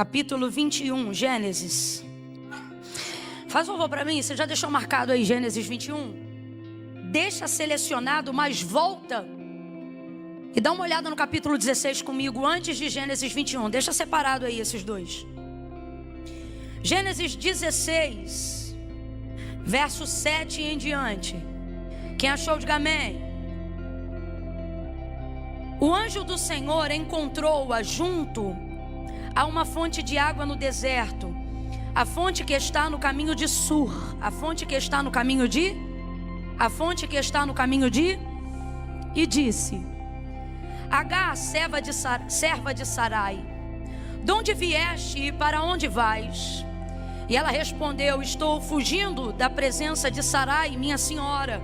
capítulo 21, Gênesis. Faz um favor para mim, você já deixou marcado aí Gênesis 21? Deixa selecionado, mas volta e dá uma olhada no capítulo 16 comigo, antes de Gênesis 21. Deixa separado aí esses dois. Gênesis 16, verso 7 em diante. Quem achou, diga amém. O anjo do Senhor encontrou-a junto a uma fonte de água no deserto, a fonte que está no caminho de Sur, e disse: Agar, serva de Sarai, de onde vieste e para onde vais? E ela respondeu: estou fugindo da presença de Sarai, minha senhora.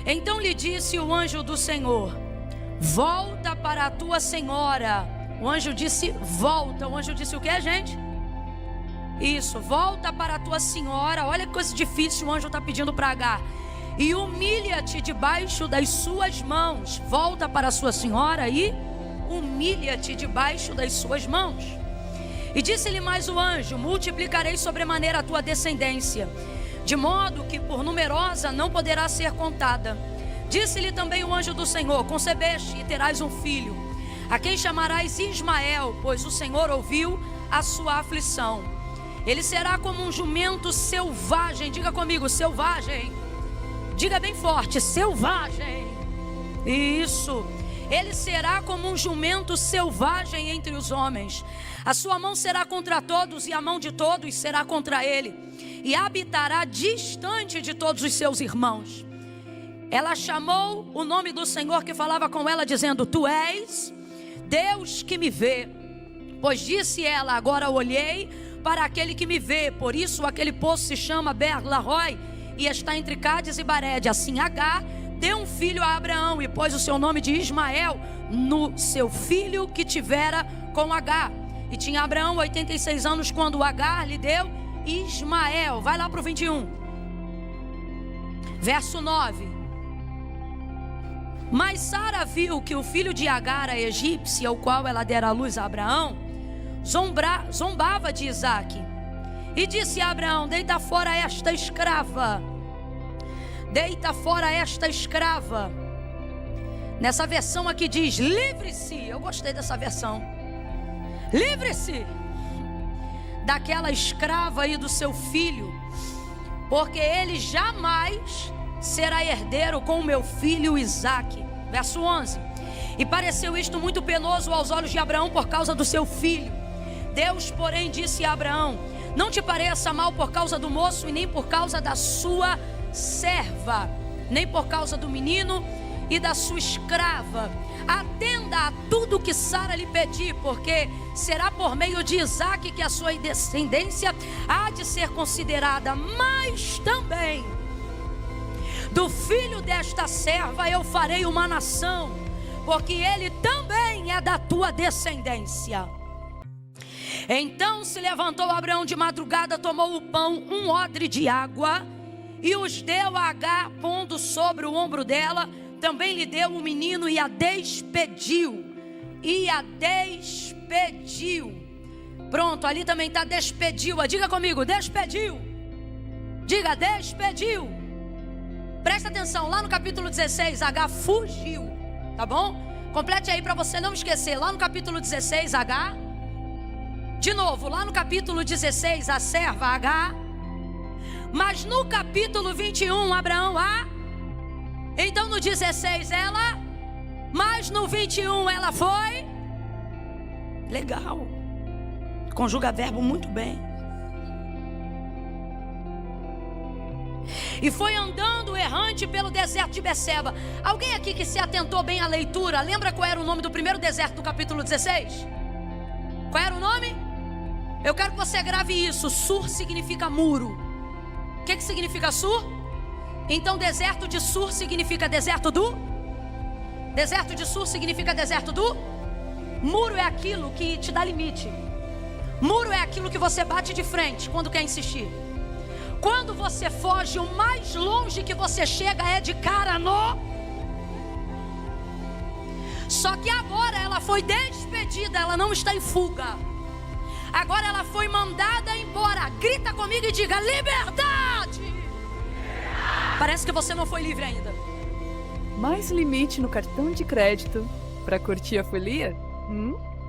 Então lhe disse o anjo do Senhor: volta para a tua senhora. O anjo disse volta. O anjo disse o que, gente? Isso, volta para a tua senhora. Olha que coisa difícil o anjo está pedindo para Agar. E humilha-te debaixo das suas mãos. Volta para a sua senhora e humilha-te debaixo das suas mãos. E disse-lhe mais o anjo: multiplicarei sobremaneira a tua descendência, de modo que por numerosa não poderá ser contada. Disse-lhe também o anjo do Senhor: concebeste e terás um filho, a quem chamarás Ismael, pois o Senhor ouviu a sua aflição. Ele será como um jumento selvagem. Diga comigo, selvagem. Diga bem forte, selvagem. Isso. Ele será como um jumento selvagem entre os homens. A sua mão será contra todos e a mão de todos será contra ele. E habitará distante de todos os seus irmãos. Ela chamou o nome do Senhor que falava com ela, dizendo: tu és Deus que me vê. Pois disse ela: agora olhei para aquele que me vê. Por isso aquele poço se chama Beer-lahai e está entre Cádiz e Barede. Assim Agar deu um filho a Abraão e pôs o seu nome de Ismael no seu filho que tivera com Agar. E tinha Abraão 86 anos quando Agar lhe deu Ismael. Vai lá para o 21, verso 9. Mas Sara viu que o filho de Agar, a egípcia, ao qual ela dera a luz a Abraão, zombava de Isaque. E disse a Abraão: deita fora esta escrava. Deita fora esta escrava. Nessa versão aqui diz: livre-se. Eu gostei dessa versão. Livre-se daquela escrava aí do seu filho, porque ele jamais será herdeiro com o meu filho Isaque. Verso 11. E pareceu isto muito penoso aos olhos de Abraão por causa do seu filho. Deus, porém, disse a Abraão: não te pareça mal por causa do moço, e nem por causa da sua serva, nem por causa do menino e da sua escrava. Atenda a tudo que Sara lhe pedir, porque será por meio de Isaque que a sua descendência há de ser considerada. Mas também do filho desta serva eu farei uma nação, porque ele também é da tua descendência. Então se levantou Abraão de madrugada, tomou o pão, um odre de água, e os deu a Agar, pondo sobre o ombro dela. Também lhe deu o menino e a despediu. Pronto, ali também está despediu. Diga comigo, despediu. Diga, despediu. Presta atenção, lá no capítulo 16, Agar fugiu, tá bom? Complete aí para você não esquecer. Lá no capítulo 16, Agar. De novo, lá no capítulo 16, a serva Agar. Mas no capítulo 21, Abraão Então no 16 ela. Mas no 21 ela foi. Legal. Conjuga verbo muito bem. E foi andando errante pelo deserto de Beceba. Alguém aqui que se atentou bem à leitura, lembra qual era o nome do primeiro deserto do capítulo 16? Qual era o nome? Eu quero que você grave isso. Sur significa muro. O que significa Sur? Então deserto de Sur significa deserto do? Deserto de Sur significa deserto do? Muro é aquilo que te dá limite. Muro é aquilo que você bate de frente quando quer insistir. Quando você foge, o mais longe que você chega é de cara no. Só que agora ela foi despedida, ela não está em fuga. Agora ela foi mandada embora. Grita comigo e diga: liberdade! Parece que você não foi livre ainda. Mais limite no cartão de crédito para curtir a folia?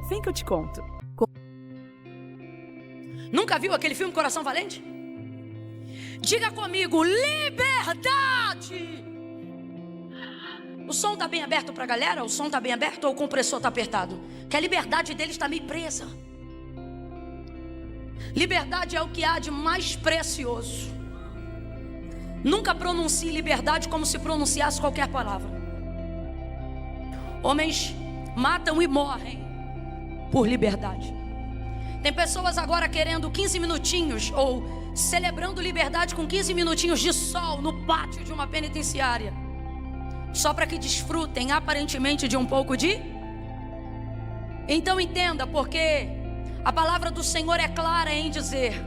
Vem que eu te conto. Nunca viu aquele filme Coração Valente? Diga comigo: liberdade! O som está bem aberto para a galera? O som está bem aberto ou o compressor está apertado? Que a liberdade deles está meio presa. Liberdade é o que há de mais precioso. Nunca pronuncie liberdade como se pronunciasse qualquer palavra. Homens matam e morrem por liberdade. Tem pessoas agora querendo 15 minutinhos ou celebrando liberdade com 15 minutinhos de sol no pátio de uma penitenciária, só para que desfrutem aparentemente de um pouco de... Então entenda, porque a palavra do Senhor é clara em dizer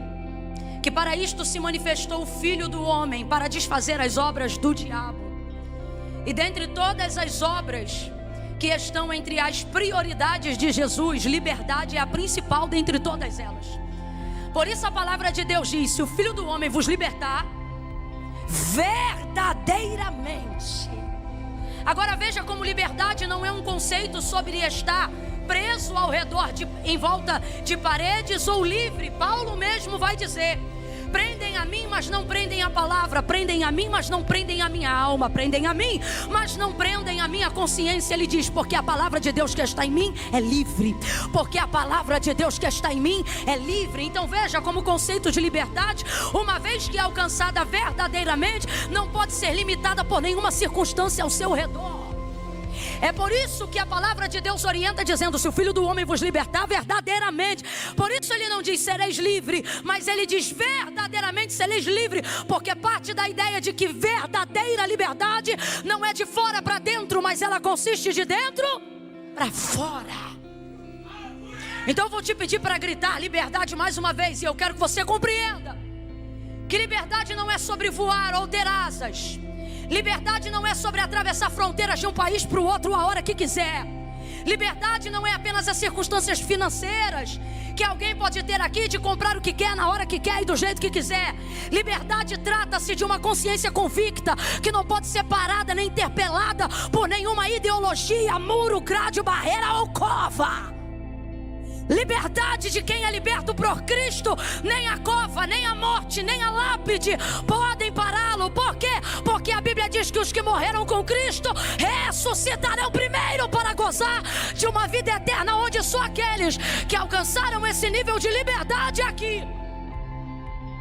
que para isto se manifestou o Filho do Homem, para desfazer as obras do diabo. E dentre todas as obras que estão entre as prioridades de Jesus, liberdade é a principal dentre todas elas. Por isso a palavra de Deus diz: se o Filho do Homem vos libertar, verdadeiramente. Agora veja como liberdade não é um conceito sobre estar preso ao redor em volta de paredes ou livre. Paulo mesmo vai dizer: prendem a mim, mas não prendem a palavra. Prendem a mim, mas não prendem a minha alma. Prendem a mim, mas não prendem a minha consciência. Ele diz: porque a palavra de Deus que está em mim é livre. Porque a palavra de Deus que está em mim é livre. Então veja como o conceito de liberdade, uma vez que é alcançada verdadeiramente, não pode ser limitada por nenhuma circunstância ao seu redor. É por isso que a palavra de Deus orienta dizendo: se o Filho do Homem vos libertar, verdadeiramente. Por isso ele não diz sereis livre, mas ele diz verdadeiramente sereis livre, porque parte da ideia de que verdadeira liberdade não é de fora para dentro, mas ela consiste de dentro para fora. Então eu vou te pedir para gritar liberdade mais uma vez, e eu quero que você compreenda que liberdade não é sobre voar ou ter asas. Liberdade não é sobre atravessar fronteiras de um país para o outro a hora que quiser. Liberdade não é apenas as circunstâncias financeiras que alguém pode ter aqui de comprar o que quer na hora que quer e do jeito que quiser. Liberdade trata-se de uma consciência convicta que não pode ser parada nem interpelada por nenhuma ideologia, muro, grade, barreira ou cova. Liberdade de quem é liberto por Cristo, nem a cova, nem a morte, nem a lápide podem pará-lo. Por quê? Porque a Bíblia diz que os que morreram com Cristo ressuscitarão primeiro para gozar de uma vida eterna, onde só aqueles que alcançaram esse nível de liberdade aqui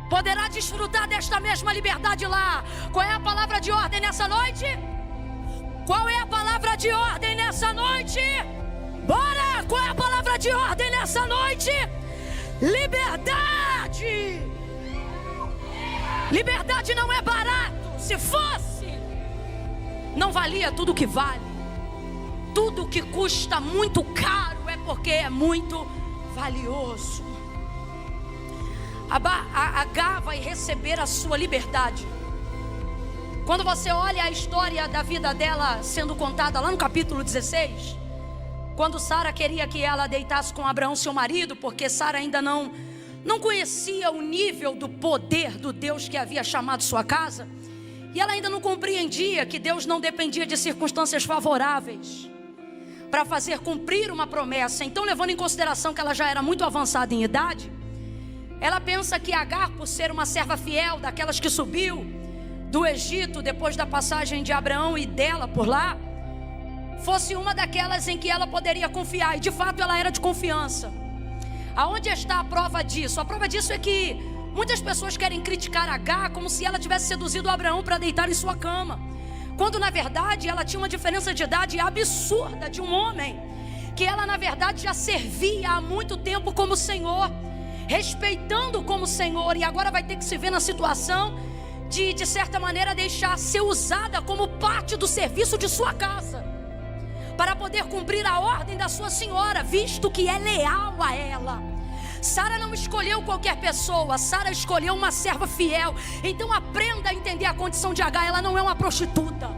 poderá desfrutar desta mesma liberdade lá. Qual é a palavra de ordem nessa noite? Qual é a palavra de ordem nessa noite? Bora! Qual é a palavra de ordem nessa noite? Liberdade! Liberdade não é barato. Se fosse, não valia tudo que vale. Tudo que custa muito caro é porque é muito valioso. Agar vai receber a sua liberdade. Quando você olha a história da vida dela sendo contada lá no capítulo 16, quando Sara queria que ela deitasse com Abraão, seu marido, porque Sara ainda não conhecia o nível do poder do Deus que havia chamado sua casa, e ela ainda não compreendia que Deus não dependia de circunstâncias favoráveis para fazer cumprir uma promessa. Então, levando em consideração que ela já era muito avançada em idade, ela pensa que Agar, por ser uma serva fiel, daquelas que subiu do Egito depois da passagem de Abraão e dela por lá, fosse uma daquelas em que ela poderia confiar. E de fato ela era de confiança. Aonde está a prova disso? A prova disso é que muitas pessoas querem criticar Agar como se ela tivesse seduzido Abraão para deitar em sua cama, quando na verdade ela tinha uma diferença de idade absurda de um homem que ela na verdade já servia há muito tempo como Senhor, respeitando como Senhor, e agora vai ter que se ver na situação de certa maneira deixar ser usada como parte do serviço de sua casa, para poder cumprir a ordem da sua senhora, visto que é leal a ela. Sara não escolheu qualquer pessoa, Sara escolheu uma serva fiel. Então aprenda a entender a condição de Agar. Ela não é uma prostituta,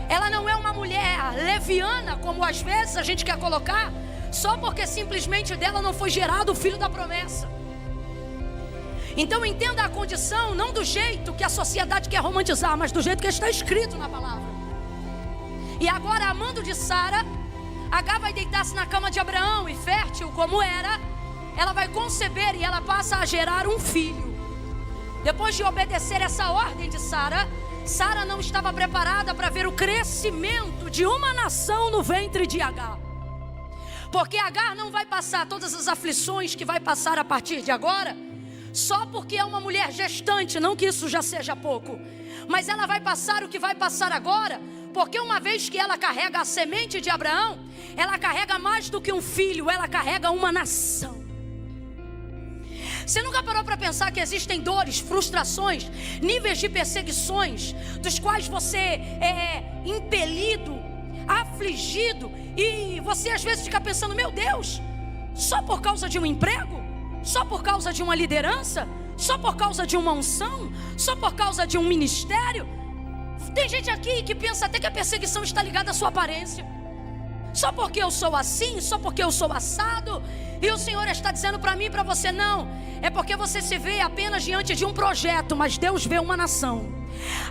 ela não é uma mulher leviana, como às vezes a gente quer colocar só porque simplesmente dela não foi gerado o filho da promessa. Então entenda a condição, não do jeito que a sociedade quer romantizar, mas do jeito que está escrito na palavra. E agora, amando de Sara, Agar vai deitar-se na cama de Abraão, e fértil como era, ela vai conceber e ela passa a gerar um filho. Depois de obedecer essa ordem de Sara, Sara não estava preparada para ver o crescimento de uma nação no ventre de Agar. Porque Agar não vai passar todas as aflições que vai passar a partir de agora, só porque é uma mulher gestante, não que isso já seja pouco. Mas ela vai passar o que vai passar agora, porque uma vez que ela carrega a semente de Abraão, ela carrega mais do que um filho, ela carrega uma nação. Você nunca parou para pensar que existem dores, frustrações, níveis de perseguições, dos quais você é impelido, afligido, e você às vezes fica pensando, meu Deus, só por causa de um emprego? Só por causa de uma liderança? Só por causa de uma unção? Só por causa de um ministério? Tem gente aqui que pensa até que a perseguição está ligada à sua aparência. Só porque eu sou assim, só porque eu sou assado. E o Senhor está dizendo para mim e para você, não. É porque você se vê apenas diante de um projeto, mas Deus vê uma nação.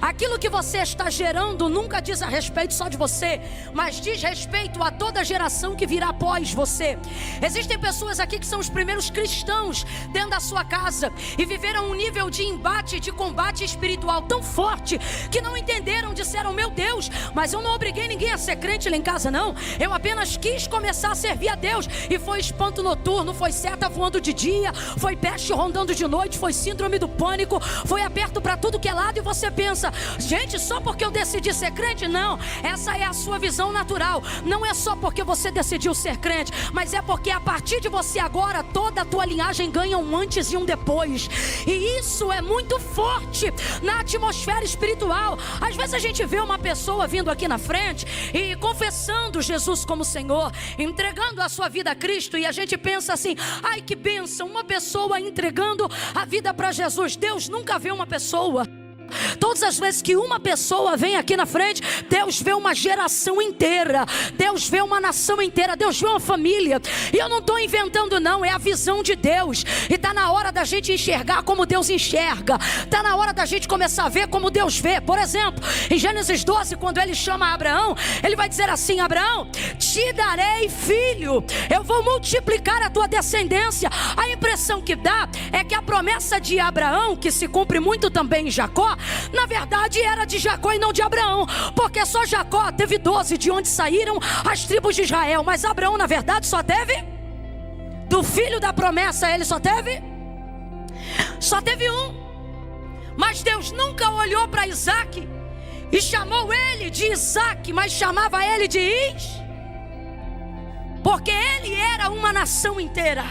Aquilo que você está gerando nunca diz a respeito só de você, mas diz respeito a toda a geração que virá após você. Existem pessoas aqui que são os primeiros cristãos dentro da sua casa e viveram um nível de embate, de combate espiritual tão forte que não entenderam, disseram, meu Deus, mas eu não obriguei ninguém a ser crente lá em casa não. Eu apenas quis começar a servir a Deus. E foi espanto noturno, foi seta voando de dia, foi peste rondando de noite, foi síndrome do pânico, foi aperto para tudo que é lado. E você pensa, gente, só porque eu decidi ser crente? Não, essa é a sua visão natural. Não é só porque você decidiu ser crente, mas é porque a partir de você agora, toda a tua linhagem ganha um antes e um depois. E isso é muito forte na atmosfera espiritual. Às vezes a gente vê uma pessoa vindo aqui na frente e confessando Jesus como Senhor, entregando a sua vida a Cristo, e a gente pensa assim, ai que bênção, uma pessoa entregando a vida para Jesus. Deus nunca vê uma pessoa. Todas as vezes que uma pessoa vem aqui na frente, Deus vê uma geração inteira, Deus vê uma nação inteira, Deus vê uma família. E eu não estou inventando não, é a visão de Deus. E está na hora da gente enxergar como Deus enxerga, está na hora da gente começar a ver como Deus vê. Por exemplo, em Gênesis 12, quando ele chama Abraão, ele vai dizer assim, Abraão, te darei filho, eu vou multiplicar a tua descendência. A impressão que dá é que a promessa de Abraão, que se cumpre muito também em Jacó, na verdade era de Jacó e não de Abraão, porque só Jacó teve 12, de onde saíram as tribos de Israel. Mas Abraão na verdade só teve, do filho da promessa ele só teve um. Mas Deus nunca olhou para Isaac e chamou ele de Isaac, mas chamava ele de Is, porque ele era uma nação inteira.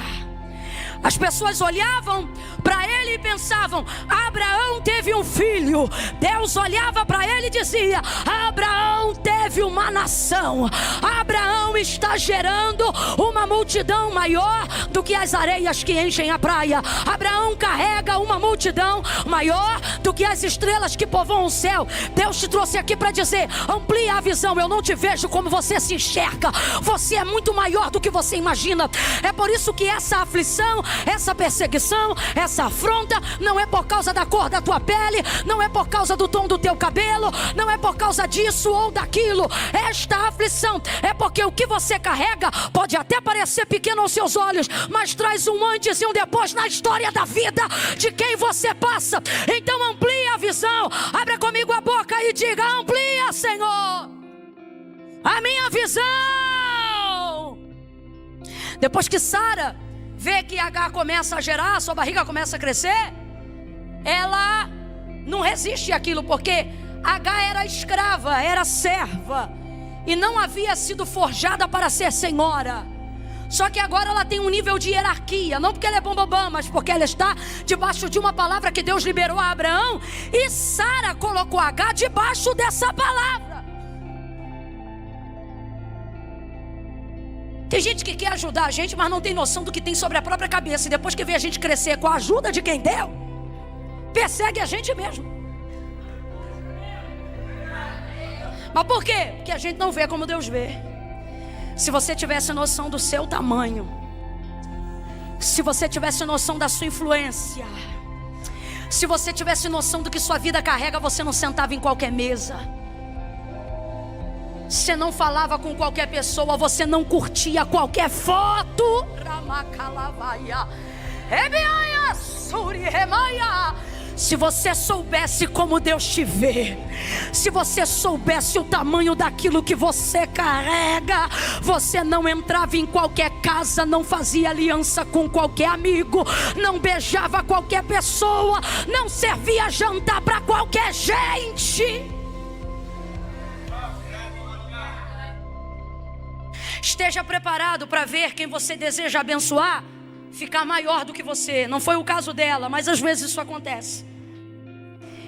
As pessoas olhavam para ele e pensavam, Abraão teve um filho. Deus olhava para ele e dizia, Abraão teve uma nação. Abraão está gerando uma multidão maior do que as areias que enchem a praia. Abraão carrega uma multidão maior do que as estrelas que povoam o céu. Deus te trouxe aqui para dizer, amplie a visão. Eu não te vejo como você se enxerga. Você é muito maior do que você imagina. É por isso que essa aflição, essa perseguição, essa afronta não é por causa da cor da tua pele, não é por causa do tom do teu cabelo, não é por causa disso ou daquilo. Esta aflição é porque o que você carrega pode até parecer pequeno aos seus olhos, mas traz um antes e um depois na história da vida de quem você passa. Então amplie a visão, abra comigo a boca e diga, amplia, Senhor, a minha visão. Depois que Sara vê que Agar começa a gerar, sua barriga começa a crescer, ela não resiste àquilo, porque Agar era escrava, era serva, e não havia sido forjada para ser senhora. Só que agora ela tem um nível de hierarquia, não porque ela é bambambam, mas porque ela está debaixo de uma palavra que Deus liberou a Abraão, e Sara colocou Agar debaixo dessa palavra. Tem gente que quer ajudar a gente, mas não tem noção do que tem sobre a própria cabeça. E depois que vê a gente crescer com a ajuda de quem deu, persegue a gente mesmo. Mas por quê? Porque a gente não vê como Deus vê. Se você tivesse noção do seu tamanho, se você tivesse noção da sua influência, se você tivesse noção do que sua vida carrega, você não sentava em qualquer mesa, você não falava com qualquer pessoa, você não curtia qualquer foto. Se você soubesse como Deus te vê, se você soubesse o tamanho daquilo que você carrega, você não entrava em qualquer casa, não fazia aliança com qualquer amigo, não beijava qualquer pessoa, não servia jantar para qualquer gente. Esteja preparado para ver quem você deseja abençoar ficar maior do que você. Não foi o caso dela, mas às vezes isso acontece.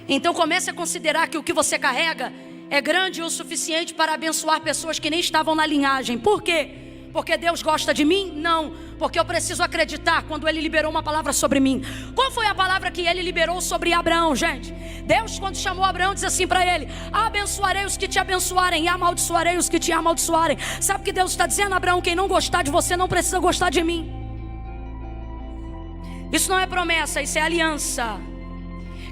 Então comece a considerar que o que você carrega é grande o suficiente para abençoar pessoas que nem estavam na linhagem. Por quê? Porque Deus gosta de mim? Não. Porque eu preciso acreditar quando Ele liberou uma palavra sobre mim. Qual foi a palavra que Ele liberou sobre Abraão, gente? Deus, quando chamou Abraão, disse assim para ele: abençoarei os que te abençoarem e amaldiçoarei os que te amaldiçoarem. Sabe o que Deus está dizendo, Abraão? Quem não gostar de você não precisa gostar de mim. Isso não é promessa, isso é aliança.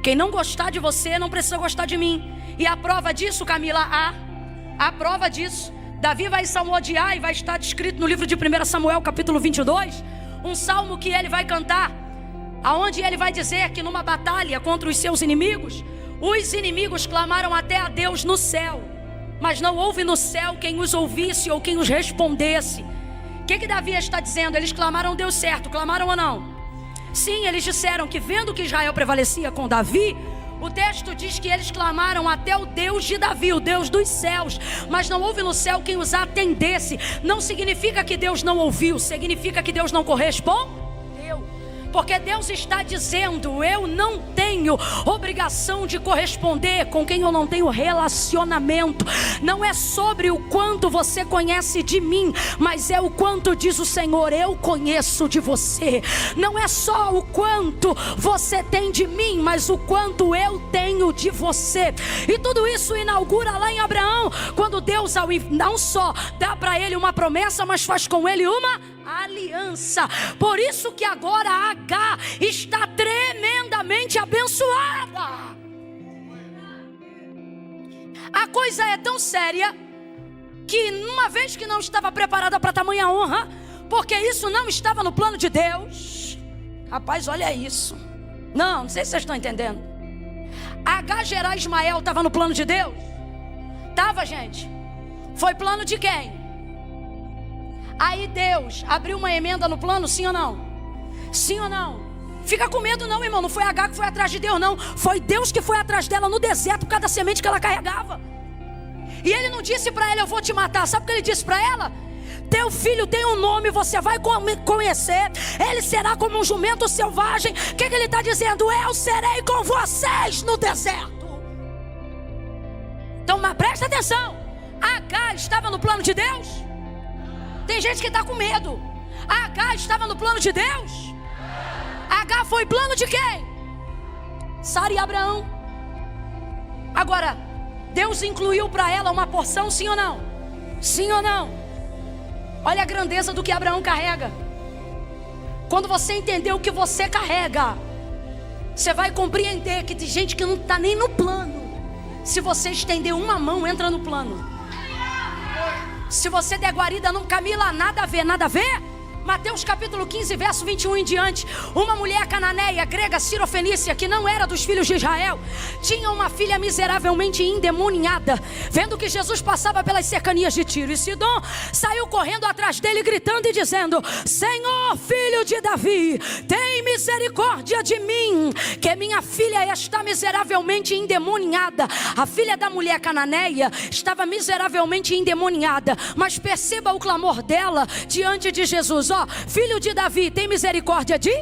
Quem não gostar de você não precisa gostar de mim. E a prova disso, Camila, a prova disso, Davi vai salmodiar e vai estar descrito no livro de 1 Samuel capítulo 22, um salmo que ele vai cantar, aonde ele vai dizer que numa batalha contra os seus inimigos, os inimigos clamaram até a Deus no céu, mas não houve no céu quem os ouvisse ou quem os respondesse. O que Davi está dizendo? Eles clamaram Deus certo, clamaram ou não? Sim, eles disseram que vendo que Israel prevalecia com Davi, o texto diz que eles clamaram até o Deus de Davi, o Deus dos céus, mas não houve no céu quem os atendesse. Não significa que Deus não ouviu, significa que Deus não correspondeu. Porque Deus está dizendo: eu não tenho obrigação de corresponder com quem eu não tenho relacionamento. Não é sobre o quanto você conhece de mim, mas é o quanto diz o Senhor: eu conheço de você. Não é só o quanto você tem de mim, mas o quanto eu tenho de você. E tudo isso inaugura lá em Abraão, quando Deus não só dá para ele uma promessa, mas faz com ele uma aliança. Por isso que agora Agar está tremendamente abençoada. A coisa é tão séria que uma vez que não estava preparada para tamanha honra, porque isso não estava no plano de Deus. Rapaz, olha isso. Não sei se vocês estão entendendo. Agar gerar Ismael estava no plano de Deus? Estava, gente. Foi plano de quem? Aí Deus abriu uma emenda no plano, sim ou não? Sim ou não? Fica com medo não, irmão. Não foi Agar que foi atrás de Deus, não. Foi Deus que foi atrás dela no deserto por causa da semente que ela carregava. E ele não disse para ela: eu vou te matar. Sabe o que ele disse para ela? Teu filho tem um nome, você vai conhecer. Ele será como um jumento selvagem. O que ele está dizendo? Eu serei com vocês no deserto. Então, mas presta atenção. Agar estava no plano de Deus? Tem gente que está com medo. Agar estava no plano de Deus? Agar foi plano de quem? Sara e Abraão. Agora, Deus incluiu para ela uma porção, sim ou não? Sim ou não? Olha a grandeza do que Abraão carrega. Quando você entender o que você carrega, você vai compreender que tem gente que não está nem no plano. Se você estender uma mão, entra no plano. Se você der guarida, não, Camila, nada a ver, nada a ver? Mateus capítulo 15, verso 21 em diante. Uma mulher cananeia, grega, sirofenícia, que não era dos filhos de Israel, tinha uma filha miseravelmente endemoniada. Vendo que Jesus passava pelas cercanias de Tiro e Sidom, saiu correndo atrás dele, gritando e dizendo: Senhor, filho de Davi, tem misericórdia de mim, que minha filha está miseravelmente endemoniada. A filha da mulher cananeia estava miseravelmente endemoniada, mas perceba o clamor dela diante de Jesus: ó, filho de Davi, tem misericórdia de...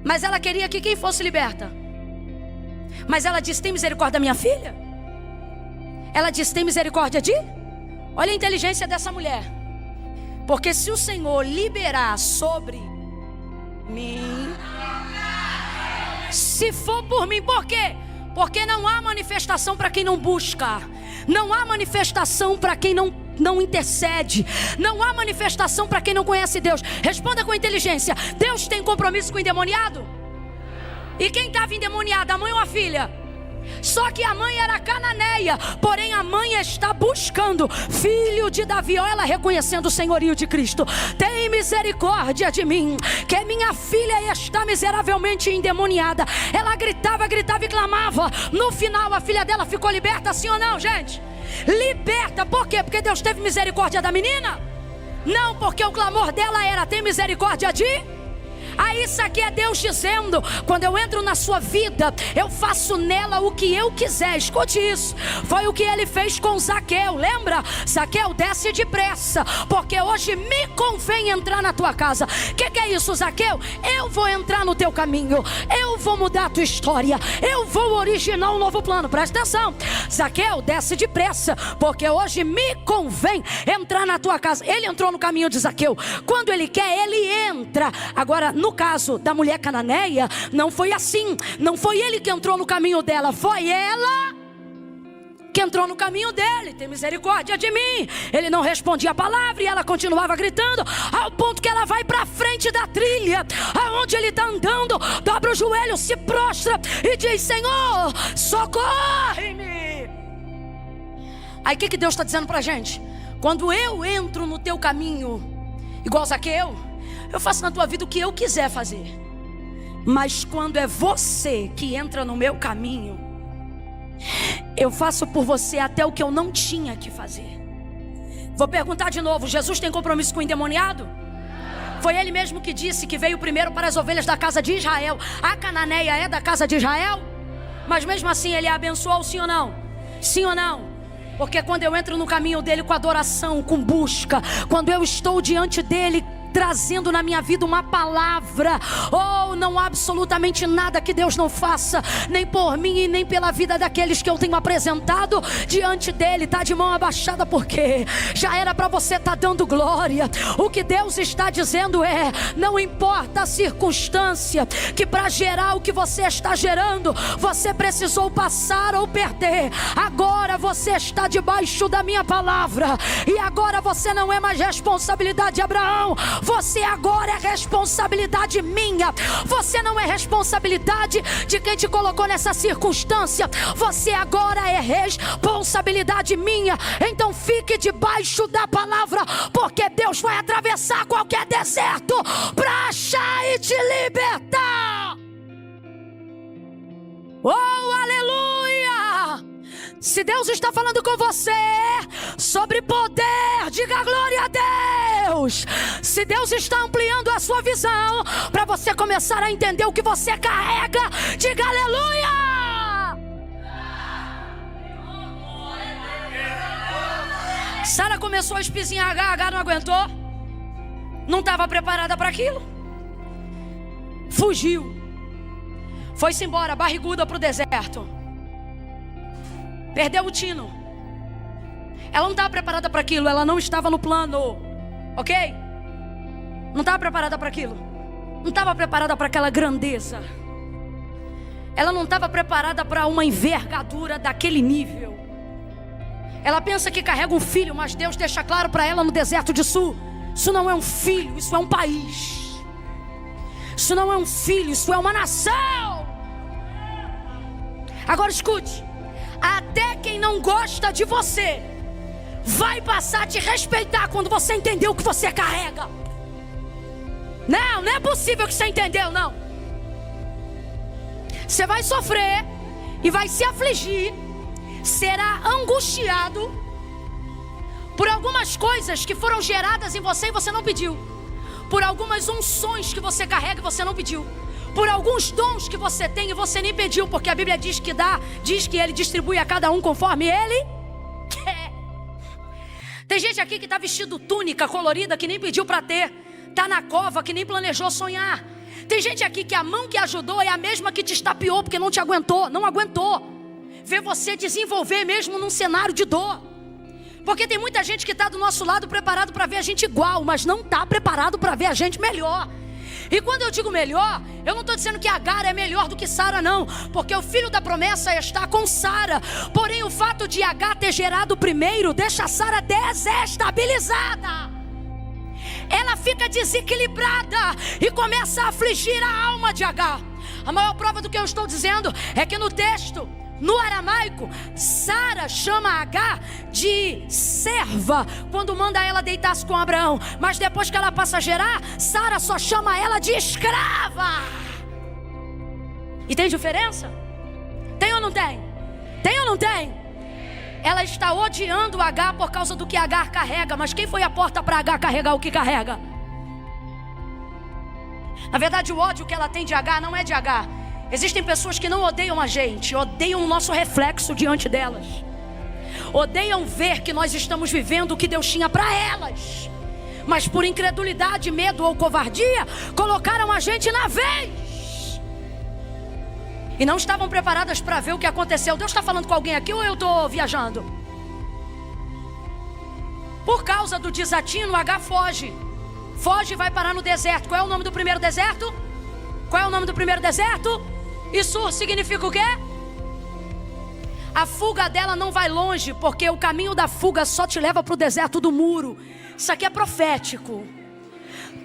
Mas ela queria que quem fosse liberta. Mas ela disse: tem misericórdia da minha filha? Ela disse: tem misericórdia de... Olha a inteligência dessa mulher. Porque se o Senhor liberar sobre mim, se for por mim, por quê? Porque não há manifestação para quem não busca. Não há manifestação para quem não não intercede. Não há manifestação para quem não conhece Deus. Responda com inteligência: Deus tem compromisso com o endemoniado? E quem estava endemoniado, a mãe ou a filha? Só que a mãe era cananeia, porém a mãe está buscando filho de Davi. Olha ela reconhecendo o senhorio de Cristo. Tem misericórdia de mim, que minha filha está miseravelmente endemoniada. Ela gritava e clamava. No final a filha dela ficou liberta, sim ou não, gente? Liberta, por quê? Porque Deus teve misericórdia da menina? Não, porque o clamor dela era: tem misericórdia de... Aí isso aqui é Deus dizendo: quando eu entro na sua vida, eu faço nela o que eu quiser. Escute isso. Foi o que ele fez com Zaqueu. Lembra? Zaqueu, desce depressa, porque hoje me convém entrar na tua casa. O que é isso, Zaqueu? Eu vou entrar no teu caminho. Eu vou mudar a tua história. Eu vou originar um novo plano. Presta atenção. Zaqueu, desce depressa, porque hoje me convém entrar na tua casa. Ele entrou no caminho de Zaqueu. Quando ele quer, ele entra. Agora, no caso da mulher cananeia, não foi assim. Não foi ele que entrou no caminho dela, foi ela que entrou no caminho dele. Tem misericórdia de mim. Ele não respondia a palavra e ela continuava gritando, ao ponto que ela vai para frente da trilha, aonde ele está andando, dobra o joelho, se prostra e diz: Senhor, socorre-me. Aí o que Deus está dizendo para a gente? Quando eu entro no teu caminho, igual Zaqueu, eu faço na tua vida o que eu quiser fazer. Mas quando é você que entra no meu caminho, eu faço por você até o que eu não tinha que fazer. Vou perguntar de novo: Jesus tem compromisso com o endemoniado? Foi ele mesmo que disse que veio primeiro para as ovelhas da casa de Israel. A cananeia é da casa de Israel? Mas mesmo assim ele a abençoou, sim ou não? Sim ou não? Porque quando eu entro no caminho dele com adoração, com busca, quando eu estou diante dele trazendo na minha vida uma palavra, não há absolutamente nada que Deus não faça, nem por mim e nem pela vida daqueles que eu tenho apresentado diante dele. Está de mão abaixada, porque já era para você estar dando glória. O que Deus está dizendo é: não importa a circunstância, que para gerar o que você está gerando, você precisou passar ou perder. Agora você está debaixo da minha palavra, e agora você não é mais responsabilidade de Abraão. Você agora é responsabilidade minha. Você não é responsabilidade de quem te colocou nessa circunstância. Você agora é responsabilidade minha. Então fique debaixo da palavra, porque Deus vai atravessar qualquer deserto para achar e te libertar. Oh, aleluia! Se Deus está falando com você sobre poder, diga glória a Deus. Se Deus está ampliando a sua visão para você começar a entender o que você carrega, diga aleluia. Sara começou a espizinhar Agar não aguentou, não estava preparada para aquilo, fugiu, foi-se embora barriguda para o deserto. Perdeu o tino. Ela não estava preparada para aquilo. Ela não estava no plano. Ok? Não estava preparada para aquilo. Não estava preparada para aquela grandeza. Ela não estava preparada para uma envergadura daquele nível. Ela pensa que carrega um filho, mas Deus deixa claro para ela no deserto de Sul: isso não é um filho, isso é um país. Isso não é um filho, isso é uma nação. Agora escute: até quem não gosta de você vai passar a te respeitar quando você entender o que você carrega. Não é possível que você entendeu, não. Você vai sofrer e vai se afligir, será angustiado por algumas coisas que foram geradas em você e você não pediu, por algumas unções que você carrega e você não pediu, por alguns dons que você tem e você nem pediu, porque a Bíblia diz que Ele distribui a cada um conforme Ele quer. Tem gente aqui que está vestido túnica colorida que nem pediu para ter, está na cova que nem planejou sonhar. Tem gente aqui que a mão que ajudou é a mesma que te estapeou porque não te aguentou, não aguentou ver você desenvolver mesmo num cenário de dor. Porque tem muita gente que está do nosso lado preparado para ver a gente igual, mas não está preparado para ver a gente melhor. E quando eu digo melhor, eu não estou dizendo que Agar é melhor do que Sara, não, porque o filho da promessa está com Sara. Porém, o fato de Agar ter gerado primeiro deixa Sara desestabilizada. Ela fica desequilibrada e começa a afligir a alma de Agar. A maior prova do que eu estou dizendo é que no texto, no aramaico, Sara chama Agar de serva quando manda ela deitar-se com Abraão. Mas depois que ela passa a gerar, Sara só chama ela de escrava. E tem diferença? Tem ou não tem? Tem ou não tem? Ela está odiando Agar por causa do que Agar carrega. Mas quem foi a porta para Agar carregar o que carrega? Na verdade, o ódio que ela tem de Agar não é de Agar. Existem pessoas que não odeiam a gente, odeiam o nosso reflexo diante delas. Odeiam ver que nós estamos vivendo o que Deus tinha para elas. Mas por incredulidade, medo ou covardia, colocaram a gente na vez. E não estavam preparadas para ver o que aconteceu. Deus está falando com alguém aqui ou eu estou viajando? Por causa do desatino, Agar foge. Foge e vai parar no deserto. Qual é o nome do primeiro deserto? Qual é o nome do primeiro deserto? Isso significa o quê? A fuga dela não vai longe, porque o caminho da fuga só te leva para o deserto do muro. Isso aqui é profético.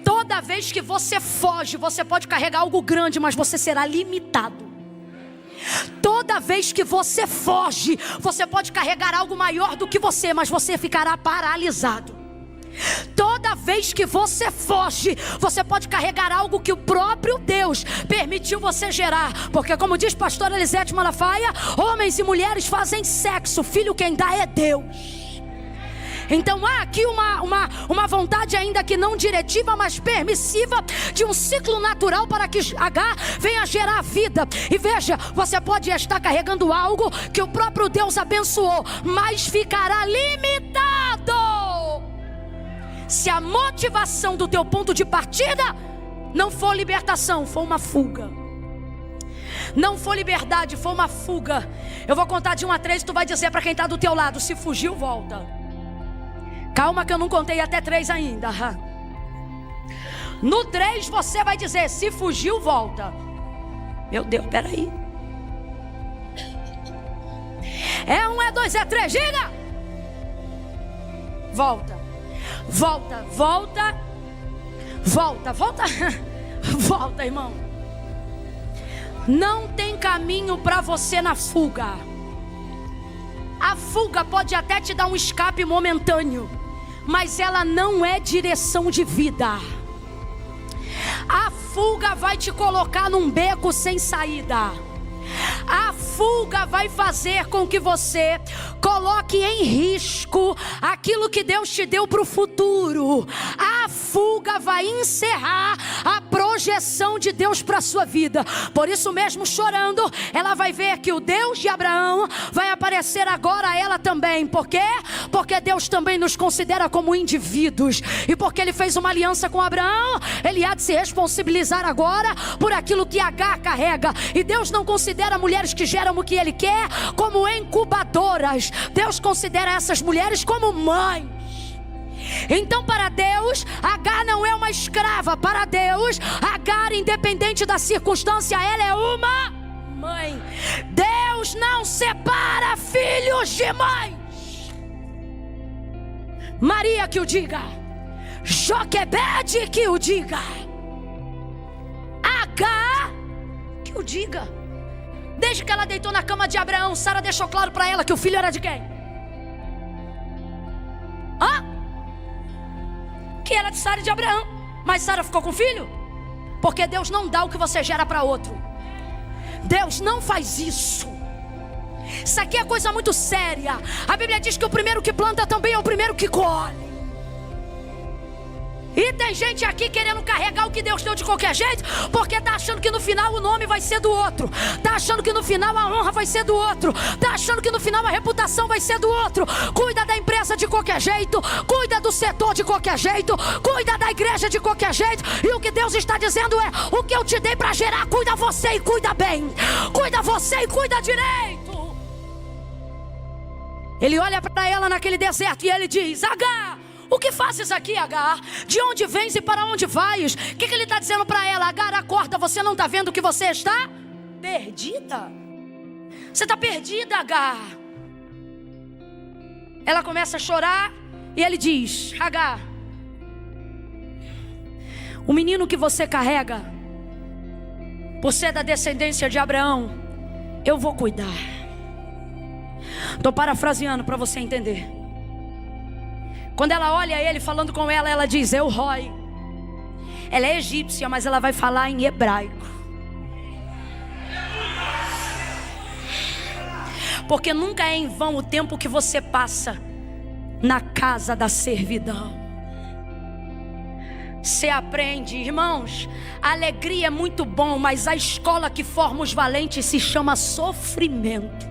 Toda vez que você foge, você pode carregar algo grande, mas você será limitado. Toda vez que você foge, você pode carregar algo maior do que você, mas você ficará paralisado. Toda vez que você foge, você pode carregar algo que o próprio Deus permitiu você gerar. Porque como diz pastor Elisete Malafaia, homens e mulheres fazem sexo, filho quem dá é Deus. Então há aqui uma vontade ainda que não diretiva, mas permissiva, de um ciclo natural para que Agar venha gerar vida. E veja, você pode estar carregando algo que o próprio Deus abençoou, mas ficará limitado se a motivação do teu ponto de partida não for libertação, for uma fuga. Não for liberdade, for uma fuga. Eu vou contar de 1 a 3 e tu vai dizer para quem está do teu lado: se fugiu, volta. Calma que eu não contei até 3 ainda. No 3 você vai dizer: se fugiu, volta. Meu Deus, peraí. É 1, é 2, é 3, diga. Volta. Volta, volta. Volta, volta. Volta, irmão. Não tem caminho para você na fuga. A fuga pode até te dar um escape momentâneo, mas ela não é direção de vida. A fuga vai te colocar num beco sem saída. A fuga vai fazer com que você coloque em risco aquilo que Deus te deu para o futuro. A fuga vai encerrar a projeção de Deus para a sua vida. Por isso mesmo, chorando, ela vai ver que o Deus de Abraão vai aparecer agora a ela também. Por quê? Porque Deus também nos considera como indivíduos. E porque Ele fez uma aliança com Abraão, Ele há de se responsabilizar agora por aquilo que Agar carrega. E Deus não considera mulheres que geram o que Ele quer como incubadoras. Deus considera essas mulheres como mães. Então para Deus, Agar não é uma escrava. Para Deus, Agar, independente da circunstância, ela é uma mãe. Deus não separa filhos de mães. Maria que o diga, Joquebede que o diga, Agar que o diga. Desde que ela deitou na cama de Abraão, Sara deixou claro para ela que o filho era de quem? Que era de Sara e de Abraão. Mas Sara ficou com o filho? Porque Deus não dá o que você gera para outro. Deus não faz isso. Isso aqui é coisa muito séria. A Bíblia diz que o primeiro que planta também é o primeiro que colhe. E tem gente aqui querendo carregar o que Deus deu de qualquer jeito, porque está achando que no final o nome vai ser do outro, está achando que no final a honra vai ser do outro, está achando que no final a reputação vai ser do outro. Cuida da empresa de qualquer jeito, cuida do setor de qualquer jeito, cuida da igreja de qualquer jeito. E o que Deus está dizendo é: o que eu te dei para gerar, cuida você e cuida bem, cuida você e cuida direito. Ele olha para ela naquele deserto e ele diz: Agar, O que fazes aqui, Agar? De onde vens e para onde vais? O que ele está dizendo para ela? Agar, acorda, você não está vendo que você está perdida? Você está perdida, Agar. Ela começa a chorar e ele diz: Agar, o menino que você carrega, por ser da descendência de Abraão, eu vou cuidar. Estou parafraseando para você entender. Quando ela olha ele falando com ela, ela diz: Eu Roi. Ela é egípcia, mas ela vai falar em hebraico. Porque nunca é em vão o tempo que você passa na casa da servidão. Você aprende, irmãos, a alegria é muito bom, mas a escola que forma os valentes se chama sofrimento.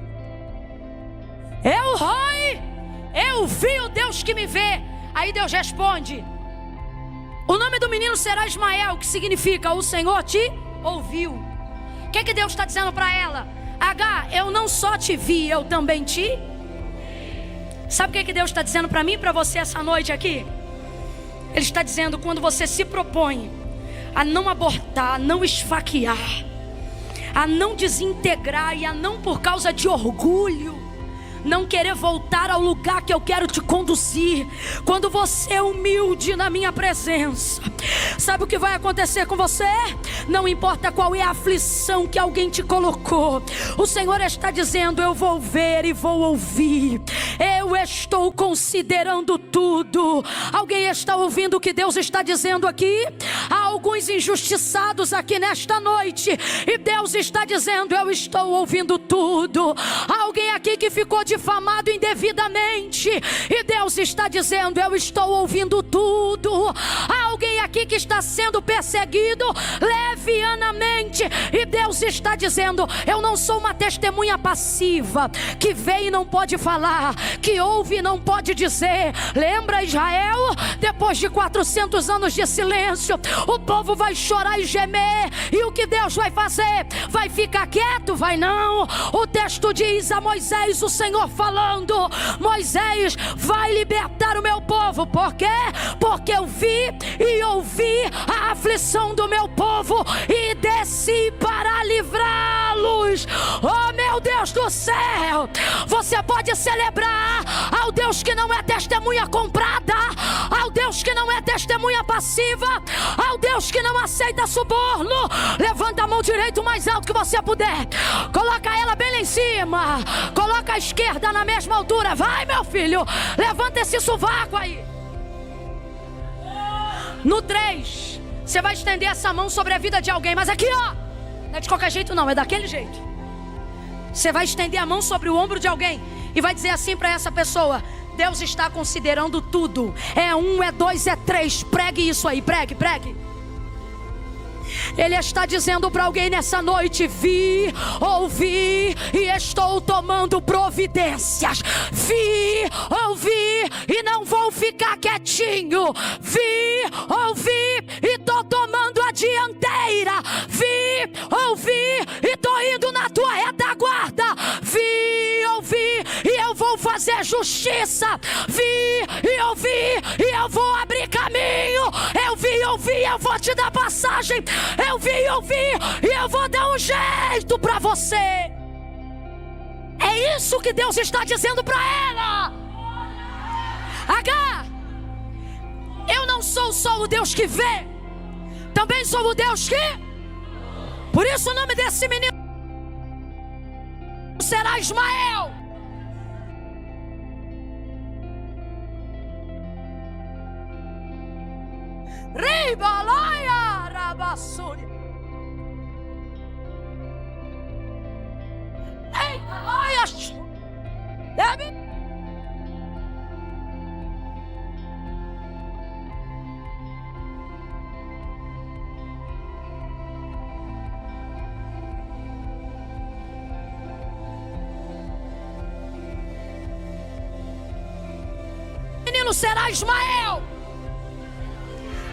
Eu Roi, eu vi o Deus que me vê. Aí Deus responde: o nome do menino será Ismael, que significa o Senhor te ouviu. O que Deus está dizendo para ela? Agar, eu não só te vi, eu também te... Sabe o que Deus está dizendo para mim e para você essa noite aqui? Ele está dizendo: quando você se propõe a não abortar, a não esfaquear, a não desintegrar e a não, por causa de orgulho, não querer voltar ao lugar que eu quero te conduzir, quando você é humilde na minha presença, sabe o que vai acontecer com você? Não importa qual é a aflição que alguém te colocou, o Senhor está dizendo: eu vou ver e vou ouvir, eu estou considerando tudo. Alguém está ouvindo o que Deus está dizendo aqui? Há alguns injustiçados aqui nesta noite, e Deus está dizendo: eu estou ouvindo tudo. Há alguém aqui que ficou difamado indevidamente, e Deus está dizendo: eu estou ouvindo tudo. Há alguém aqui que está sendo perseguido levianamente, e Deus está dizendo: eu não sou uma testemunha passiva, que vê e não pode falar, que ouve e não pode dizer. Lembra Israel? Depois de 400 anos de silêncio, o povo vai chorar e gemer, e o que Deus vai fazer? Vai ficar quieto? Vai não. O texto diz a Moisés, o Senhor falando: Moisés, vai libertar o meu povo. Por quê? Porque eu vi e ouvi a aflição do meu povo e desci para livrá-los. Oh meu Deus do céu, você pode celebrar ao Deus que não é testemunha comprada, ao Deus que não é testemunha passiva, ao Deus que não aceita suborno. Levanta a mão direita o mais alto que você puder, coloca ela bem lá em cima, coloca a esquerda na mesma altura. Vai, meu filho, levanta esse sovaco aí. No 3, você vai estender essa mão sobre a vida de alguém, mas aqui ó, não é de qualquer jeito não, é daquele jeito. Você vai estender a mão sobre o ombro de alguém e vai dizer assim para essa pessoa: Deus está considerando tudo. É 1, é 2, é 3. Pregue isso aí, pregue. Ele está dizendo para alguém nessa noite: vi, ouvi e estou tomando providências. Vi, ouvi e não vou ficar quietinho. Vi, ouvi e estou tomando a dianteira. Vi, ouvi e estou indo na tua retaguarda. Vi, ouvi e eu vou fazer justiça. Vi e ouvi e eu vou abrir caminho. Eu vi e ouvi, eu vou te dar passagem. Eu vi e ouvi e eu vou dar um jeito para você. É isso que Deus está dizendo para ela. Agar, eu não sou só o Deus que vê, também sou o Deus que... Por isso o nome desse menino será Ismael. Ribalaia Rabassuri. Eita, olha. Deve. Menino será Ismael.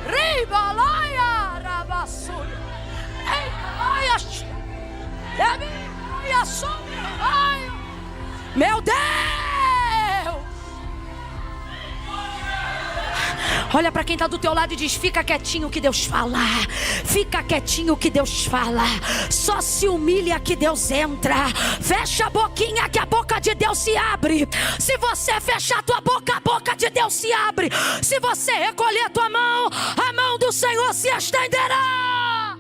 Ribalaia Rabassuri. Meu Deus! Olha para quem está do teu lado e diz: fica quietinho que Deus fala. Fica quietinho que Deus fala. Só se humilha que Deus entra. Fecha a boquinha que a boca de Deus se abre. Se você fechar a tua boca, a boca de Deus se abre. Se você recolher a tua mão, a mão do Senhor se estenderá.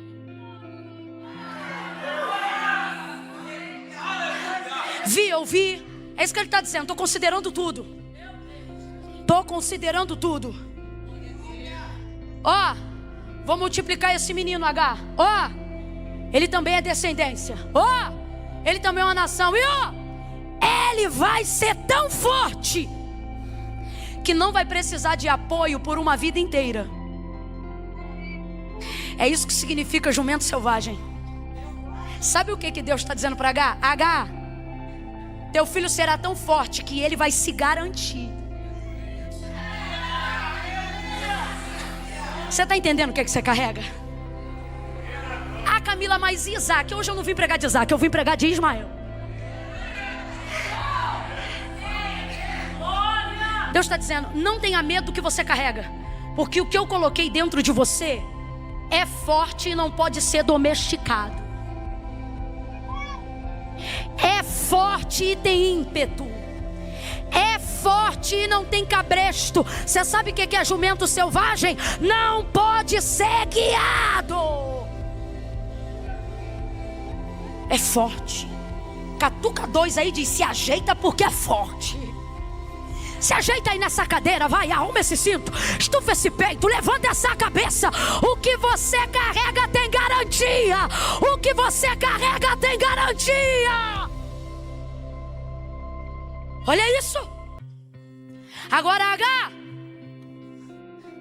Vi, ouvi. É isso que ele está dizendo. Estou considerando tudo. Estou considerando tudo. Ó, vou multiplicar esse menino H. Ó, ele também é descendência. Ó, ele também é uma nação. E ó, ele vai ser tão forte que não vai precisar de apoio por uma vida inteira. É isso que significa jumento selvagem. Sabe o que Deus está dizendo para H? H, teu filho será tão forte que ele vai se garantir. Você está entendendo o que você carrega? Ah, Camila, mas Isaac? Hoje eu não vim pregar de Isaac, eu vim pregar de Ismael. Deus está dizendo: não tenha medo do que você carrega, porque o que eu coloquei dentro de você é forte e não pode ser domesticado. É forte e tem ímpeto. É forte e não tem cabresto. Você sabe o que é jumento selvagem? Não pode ser guiado. É forte. Catuca 2 aí diz: se ajeita porque é forte. Se ajeita aí nessa cadeira, vai, arruma esse cinto, estufa esse peito, levanta essa cabeça. O que você carrega tem garantia. O que você carrega tem garantia. Olha isso. Agora H,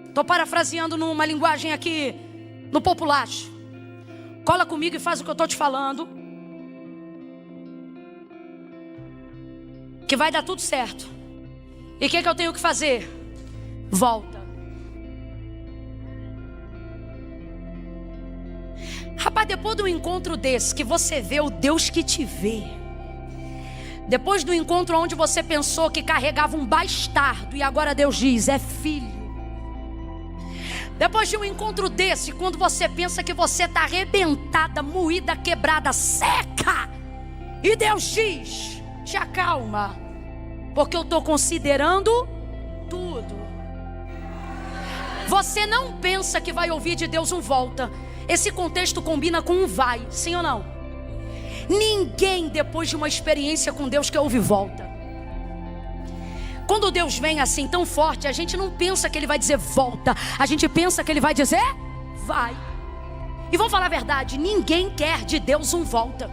estou parafraseando numa linguagem aqui no populacho. Cola comigo e faz o que eu estou te falando, que vai dar tudo certo. E o que eu tenho que fazer? Volta. Rapaz, depois de um encontro desse, que você vê o Deus que te vê, depois do encontro onde você pensou que carregava um bastardo e agora Deus diz: é filho. Depois de um encontro desse, quando você pensa que você está arrebentada, moída, quebrada, seca, e Deus diz: te acalma, porque eu estou considerando tudo. Você não pensa que vai ouvir de Deus um volta. Esse contexto combina com um vai, sim ou não? Ninguém, depois de uma experiência com Deus, quer ouvir volta. Quando Deus vem assim tão forte, a gente não pensa que Ele vai dizer volta. A gente pensa que Ele vai dizer vai. E vamos falar a verdade, ninguém quer de Deus um volta.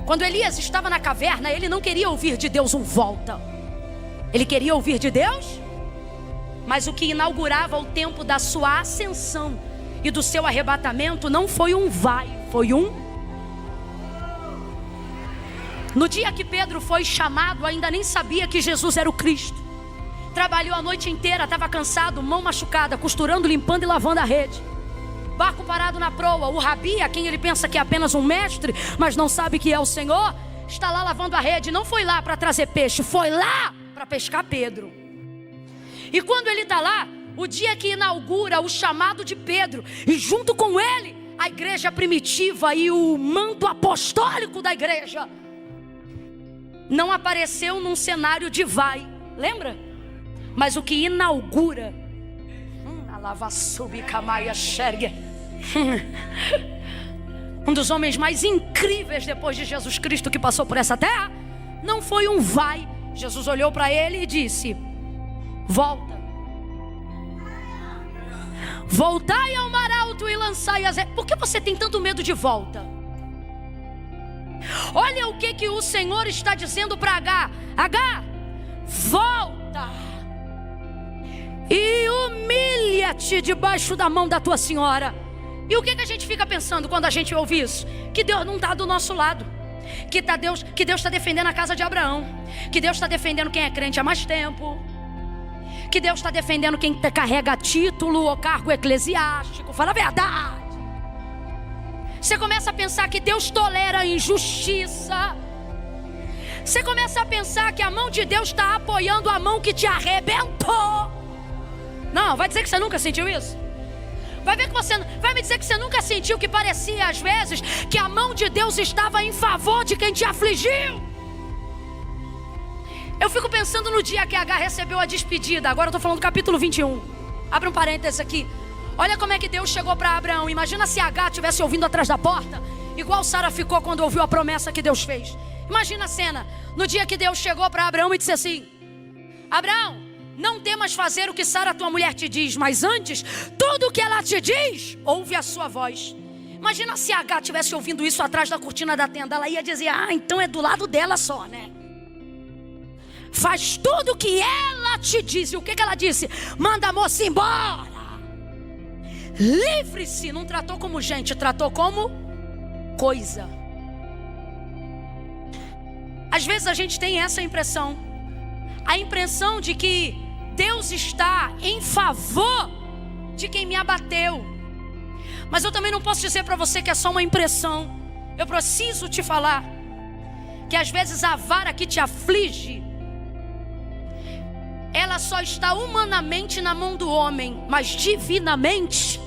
Quando Elias estava na caverna, ele não queria ouvir de Deus um volta. Ele queria ouvir de Deus. Mas o que inaugurava o tempo da sua ascensão e do seu arrebatamento não foi um vai, foi um. No dia que Pedro foi chamado, ainda nem sabia que Jesus era o Cristo. Trabalhou a noite inteira, estava cansado, mão machucada, costurando, limpando e lavando a rede. Barco parado na proa, o rabi, a quem ele pensa que é apenas um mestre, mas não sabe que é o Senhor, está lá lavando a rede. Não foi lá para trazer peixe, foi lá para pescar Pedro. E quando ele está lá, o dia que inaugura o chamado de Pedro, e junto com ele, a igreja primitiva e o manto apostólico da igreja, não apareceu num cenário de vai, lembra? Mas o que inaugura, um dos homens mais incríveis depois de Jesus Cristo que passou por essa terra, não foi um vai. Jesus olhou para ele e disse: volta. Voltai ao mar alto e lançai as... Por que você tem tanto medo de volta? Olha o que o Senhor está dizendo para H. H, volta e humilha-te debaixo da mão da tua senhora. E o que a gente fica pensando quando a gente ouve isso? Que Deus não está do nosso lado, que Deus está defendendo a casa de Abraão, que Deus está defendendo quem é crente há mais tempo, que Deus está defendendo quem carrega título ou cargo eclesiástico. Fala a verdade. Você começa a pensar que Deus tolera a injustiça. Você começa a pensar que a mão de Deus está apoiando a mão que te arrebentou. Não, vai dizer que você nunca sentiu isso? Vai ver que você vai me dizer que você nunca sentiu que parecia às vezes que a mão de Deus estava em favor de quem te afligiu? Eu fico pensando no dia que Agar recebeu a despedida. Agora eu estou falando do capítulo 21. Abre um parênteses aqui. Olha como é que Deus chegou para Abraão. Imagina se Agar estivesse ouvindo atrás da porta, igual Sara ficou quando ouviu a promessa que Deus fez. Imagina a cena, no dia que Deus chegou para Abraão e disse assim: Abraão, não temas fazer o que Sara tua mulher te diz, mas antes, tudo o que ela te diz, ouve a sua voz. Imagina se Agar estivesse ouvindo isso atrás da cortina da tenda. Ela ia dizer: ah, então é do lado dela só, né? Faz tudo o que ela te diz. E o que ela disse? Manda a moça embora. Livre-se. Não tratou como gente, tratou como coisa. Às vezes a gente tem essa impressão. A impressão de que Deus está em favor de quem me abateu. Mas eu também não posso dizer para você que é só uma impressão. Eu preciso te falar que às vezes a vara que te aflige, ela só está humanamente na mão do homem, mas divinamente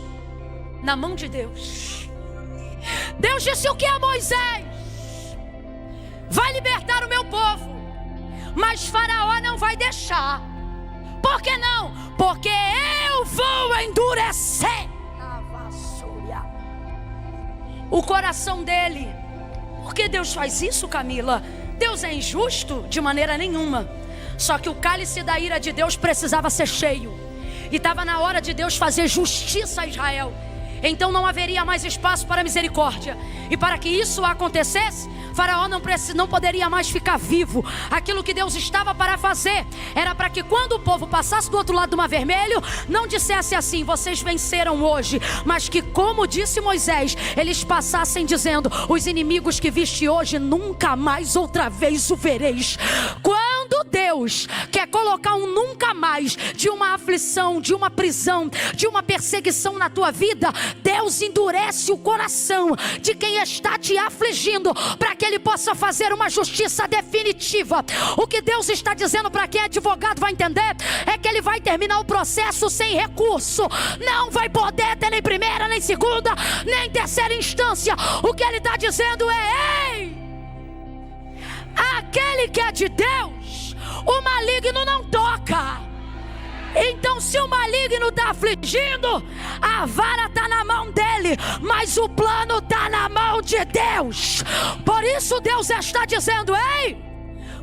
na mão de Deus. Deus disse o que a Moisés? Vai libertar o meu povo, mas Faraó não vai deixar. Por que não? Porque eu vou endurecer na vassoura o coração dele. Por que Deus faz isso, Camila? Deus é injusto? De maneira nenhuma. Só que o cálice da ira de Deus precisava ser cheio. E estava na hora de Deus fazer justiça a Israel. Então não haveria mais espaço para misericórdia. E para que isso acontecesse, Faraó não poderia mais ficar vivo. Aquilo que Deus estava para fazer era para que quando o povo passasse do outro lado do Mar Vermelho, não dissesse assim: vocês venceram hoje, mas que, como disse Moisés, eles passassem dizendo: os inimigos que viste hoje, nunca mais outra vez o vereis. Quando Deus quer colocar um nunca mais de uma aflição, de uma prisão, de uma perseguição na tua vida, Deus endurece o coração de quem está te afligindo, para que Ele possa fazer uma justiça definitiva. O que Deus está dizendo, para quem é advogado vai entender, é que Ele vai terminar o processo sem recurso. Não vai poder ter nem primeira, nem segunda, nem terceira instância. O que Ele está dizendo é: ei, aquele que é de Deus, o maligno não toca. Então, se o maligno está afligindo, a vara está na mão dele, mas o plano está na mão de Deus. Por isso Deus está dizendo: ei,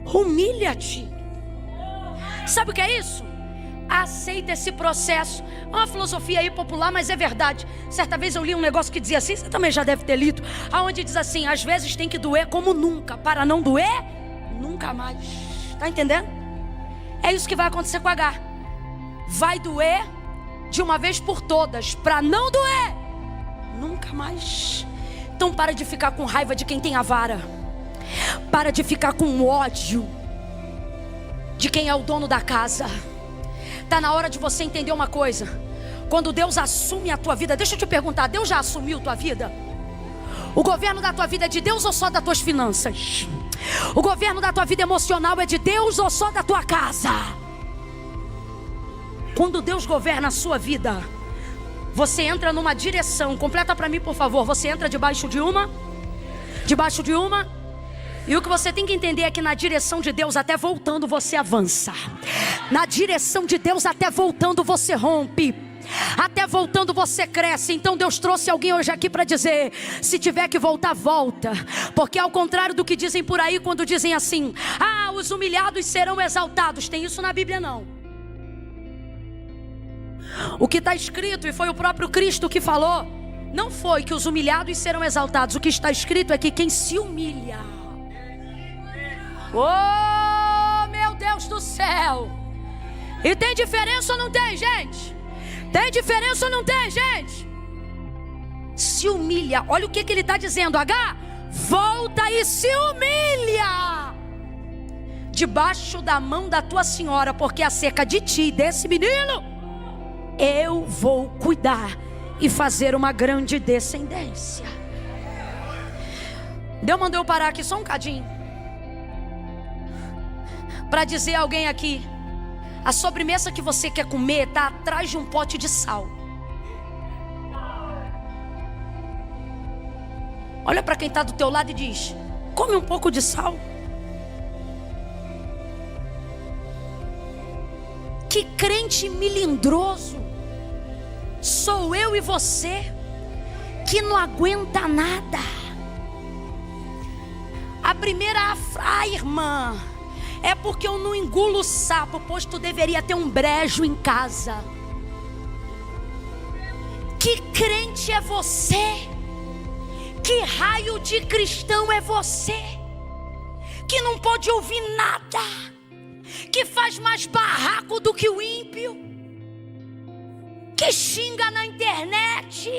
humilha-te. Sabe o que é isso? Aceita esse processo. É uma filosofia aí popular, mas é verdade. Certa vez eu li um negócio que dizia assim, você também já deve ter lido, aonde diz assim: às vezes tem que doer como nunca, para não doer nunca mais. Está entendendo? É isso que vai acontecer com Agar. Vai doer de uma vez por todas, para não doer nunca mais. Então para de ficar com raiva de quem tem a vara. Para de ficar com ódio de quem é o dono da casa. Está na hora de você entender uma coisa. Quando Deus assume a tua vida, deixa eu te perguntar, Deus já assumiu tua vida? O governo da tua vida é de Deus ou só das tuas finanças? O governo da tua vida emocional é de Deus ou só da tua casa? Quando Deus governa a sua vida, você entra numa direção. Completa para mim, por favor. Você entra debaixo de uma. E o que você tem que entender é que na direção de Deus, até voltando, você avança. Na direção de Deus, até voltando, você rompe. Até voltando você cresce. Então Deus trouxe alguém hoje aqui para dizer: se tiver que voltar, volta. Porque ao contrário do que dizem por aí, quando dizem assim: ah, os humilhados serão exaltados. Tem isso na Bíblia? Não. O que está escrito, e foi o próprio Cristo que falou, não foi que os humilhados serão exaltados. O que está escrito é que quem se humilha, oh meu Deus do céu. E tem diferença ou não tem, gente? Tem diferença ou não tem, gente? Se humilha. Olha o que ele está dizendo: Agar, volta e se humilha debaixo da mão da tua senhora, porque acerca de ti, desse menino, eu vou cuidar e fazer uma grande descendência. Deus mandou eu parar aqui só um cadinho para dizer a alguém aqui: A sobremesa que você quer comer está atrás de um pote de sal. Olha para quem está do teu lado e diz: come um pouco de sal. Que crente melindroso sou eu e você, que não aguenta nada. A primeira, irmã, é porque eu não engulo sapo, pois tu deveria ter um brejo em casa. Que crente é você? Que raio de cristão é você? Que não pode ouvir nada, que faz mais barraco do que o ímpio, que xinga na internet,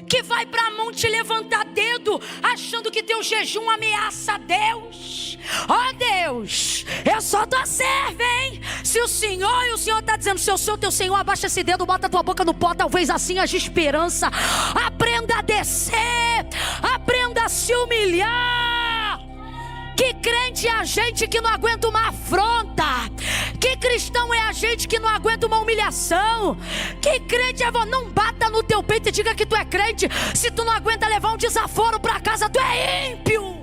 que vai para a mão te levantar dedo, achando que teu jejum ameaça Deus. Ó Deus, eu só tua serva, hein? Se o Senhor está dizendo, se eu sou teu Senhor, abaixa esse dedo, bota tua boca no pó, talvez assim haja esperança. Aprenda a descer, aprenda a se humilhar. Que crente é a gente que não aguenta uma afronta? Que cristão é a gente que não aguenta uma humilhação? Que crente é você? Não bata no teu peito e diga que tu é crente. Se tu não aguenta levar um desaforo para casa, tu é ímpio.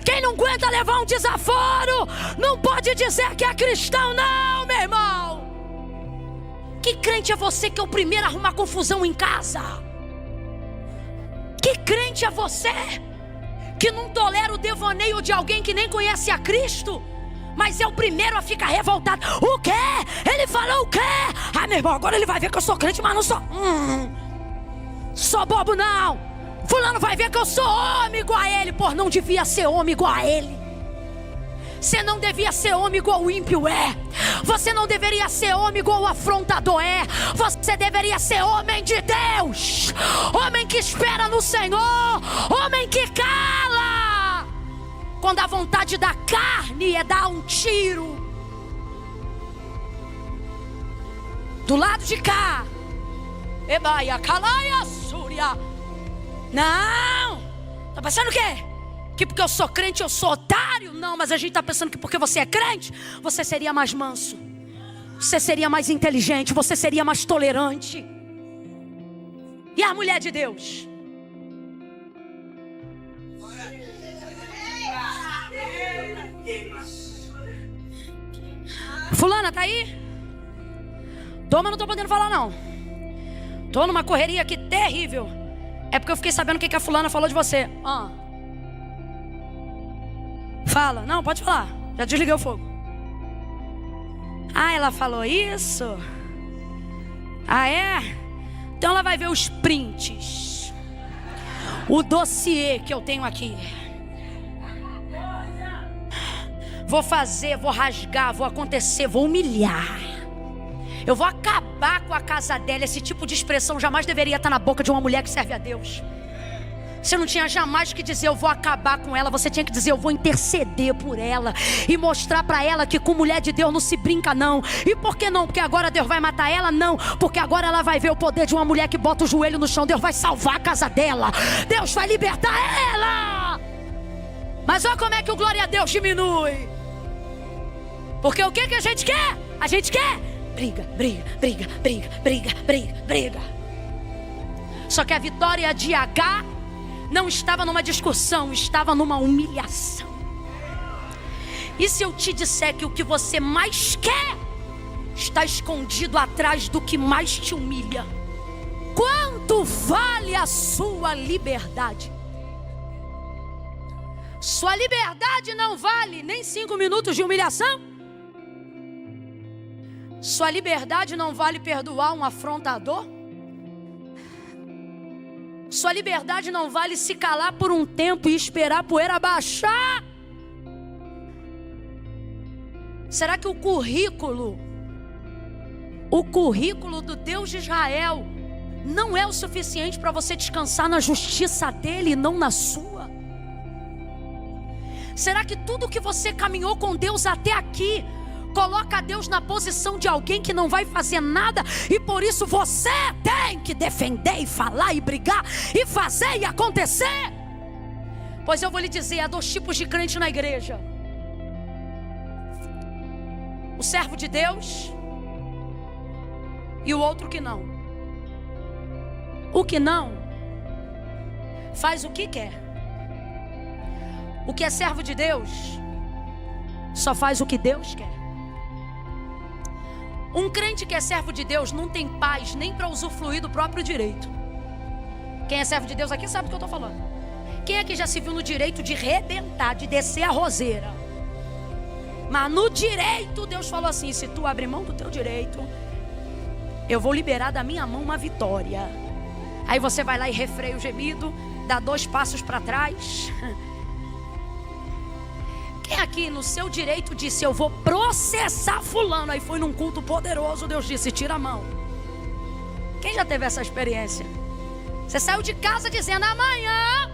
Quem não aguenta levar um desaforo não pode dizer que é cristão, não, meu irmão. Que crente é você que é o primeiro a arrumar confusão em casa? Que crente é você que não tolera o devaneio de alguém que nem conhece a Cristo, mas é o primeiro a ficar revoltado? O quê? Ele falou o quê? Ah, meu irmão, agora ele vai ver que eu sou crente, mas não sou sou bobo não. Fulano vai ver que eu sou homem igual a ele. Pô, não devia ser homem igual a ele. Você não devia ser homem igual o ímpio é. Você não deveria ser homem igual o afrontador é. Você deveria ser homem de Deus, homem que espera no Senhor, homem que cala quando a vontade da carne é dar um tiro. Do lado de cá, Ebaia, Calaia, Súria. Não, tá pensando o quê? Que porque eu sou crente eu sou otário? Não, mas a gente está pensando que porque você é crente, você seria mais manso, você seria mais inteligente, você seria mais tolerante. E a mulher de Deus? Fulana, tá aí? Toma, não tô podendo falar não. Tô numa correria aqui terrível. É porque eu fiquei sabendo o que a fulana falou de você. Fala, não, pode falar. Já desliguei o fogo. Ah, ela falou isso? Ah, é? Então ela vai ver os prints, o dossiê que eu tenho aqui. Vou fazer, vou rasgar, vou acontecer, vou humilhar. Eu vou acabar com a casa dela. Esse tipo de expressão jamais deveria estar na boca de uma mulher que serve a Deus. Você não tinha jamais que dizer eu vou acabar com ela. Você tinha que dizer eu vou interceder por ela e mostrar para ela que com mulher de Deus não se brinca não. E por que não? Porque agora Deus vai matar ela? Não, porque agora ela vai ver o poder de uma mulher que bota o joelho no chão. Deus vai salvar a casa dela, Deus vai libertar ela. Mas olha como é que o glória a Deus diminui. Porque o que a gente quer? A gente quer briga, briga, briga, briga, briga, briga, briga. Só que a vitória de H não estava numa discussão, estava numa humilhação. E se eu te disser que o que você mais quer está escondido atrás do que mais te humilha? Quanto vale a sua liberdade? Sua liberdade não vale nem 5 minutos de humilhação? Sua liberdade não vale perdoar um afrontador? Sua liberdade não vale se calar por um tempo e esperar a poeira baixar? Será que o currículo do Deus de Israel não é o suficiente para você descansar na justiça dele e não na sua? Será que tudo que você caminhou com Deus até aqui coloca Deus na posição de alguém que não vai fazer nada e por isso você tem que defender e falar e brigar e fazer e acontecer? Pois eu vou lhe dizer, há 2 tipos de crente na igreja. servo de Deus e o outro que não. O que não faz o que quer. O que é servo de Deus só faz o que Deus quer. Um crente que é servo de Deus não tem paz nem para usufruir do próprio direito. Quem é servo de Deus aqui sabe o que eu estou falando. Quem aqui já se viu no direito de rebentar, de descer a roseira? Mas no direito Deus falou assim: se tu abrir mão do teu direito, eu vou liberar da minha mão uma vitória. Aí você vai lá e refreia o gemido, dá 2 passos para trás. Quem aqui no seu direito disse: eu vou processar fulano? Aí foi num culto poderoso, Deus disse: tira a mão. Quem já teve essa experiência? Você saiu de casa dizendo: amanhã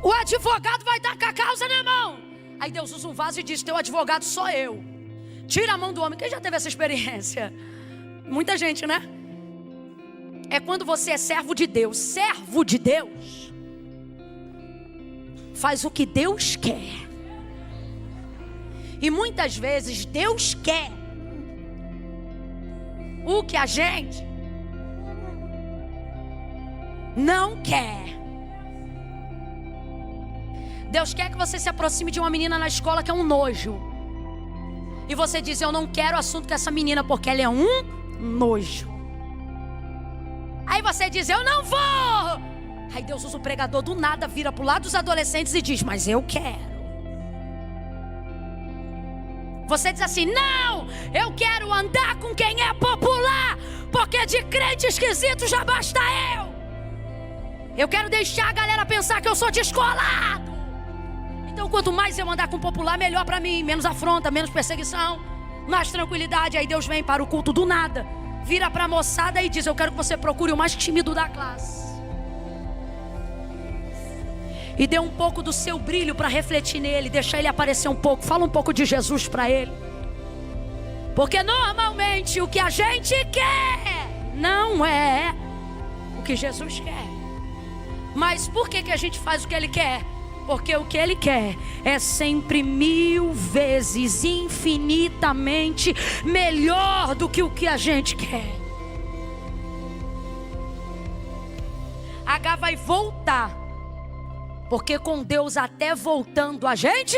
o advogado vai estar com a causa na mão. Aí Deus usa um vaso e diz: teu advogado sou eu. Tira a mão do homem. Quem já teve essa experiência? Muita gente, né? É quando você é servo de Deus. Servo de Deus faz o que Deus quer. E muitas vezes Deus quer o que a gente não quer. Deus quer que você se aproxime de uma menina na escola que é um nojo. E você diz: eu não quero assunto com essa menina porque ela é um nojo. Aí você diz: eu não vou. Aí Deus usa o pregador do nada, vira para o lado dos adolescentes e diz: mas eu quero. Você diz assim: não, eu quero andar com quem é popular, porque de crente esquisito já basta eu. Eu quero deixar a galera pensar que eu sou descolado. Então quanto mais eu andar com popular, melhor para mim. Menos afronta, menos perseguição, mais tranquilidade. Aí Deus vem para o culto do nada, vira para a moçada e diz: eu quero que você procure o mais tímido da classe e dê um pouco do seu brilho para refletir nele, deixar ele aparecer um pouco. Fala um pouco de Jesus para ele. Porque normalmente o que a gente quer não é o que Jesus quer. Mas por que a gente faz o que ele quer? Porque o que ele quer é sempre 1000 vezes, infinitamente melhor do que o que a gente quer. H vai voltar. Porque com Deus até voltando a gente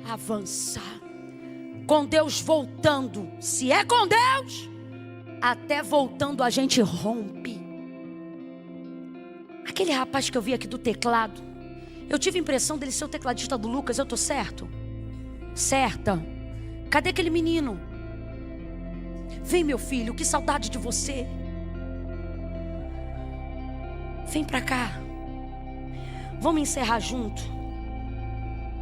avança. Com Deus voltando, se é com Deus, até voltando a gente rompe. Aquele rapaz que eu vi aqui do teclado, eu tive a impressão dele ser o tecladista do Lucas. Eu tô certo? Certa. Cadê aquele menino? Vem, meu filho, que saudade de você. Vem pra cá. Vamos encerrar junto.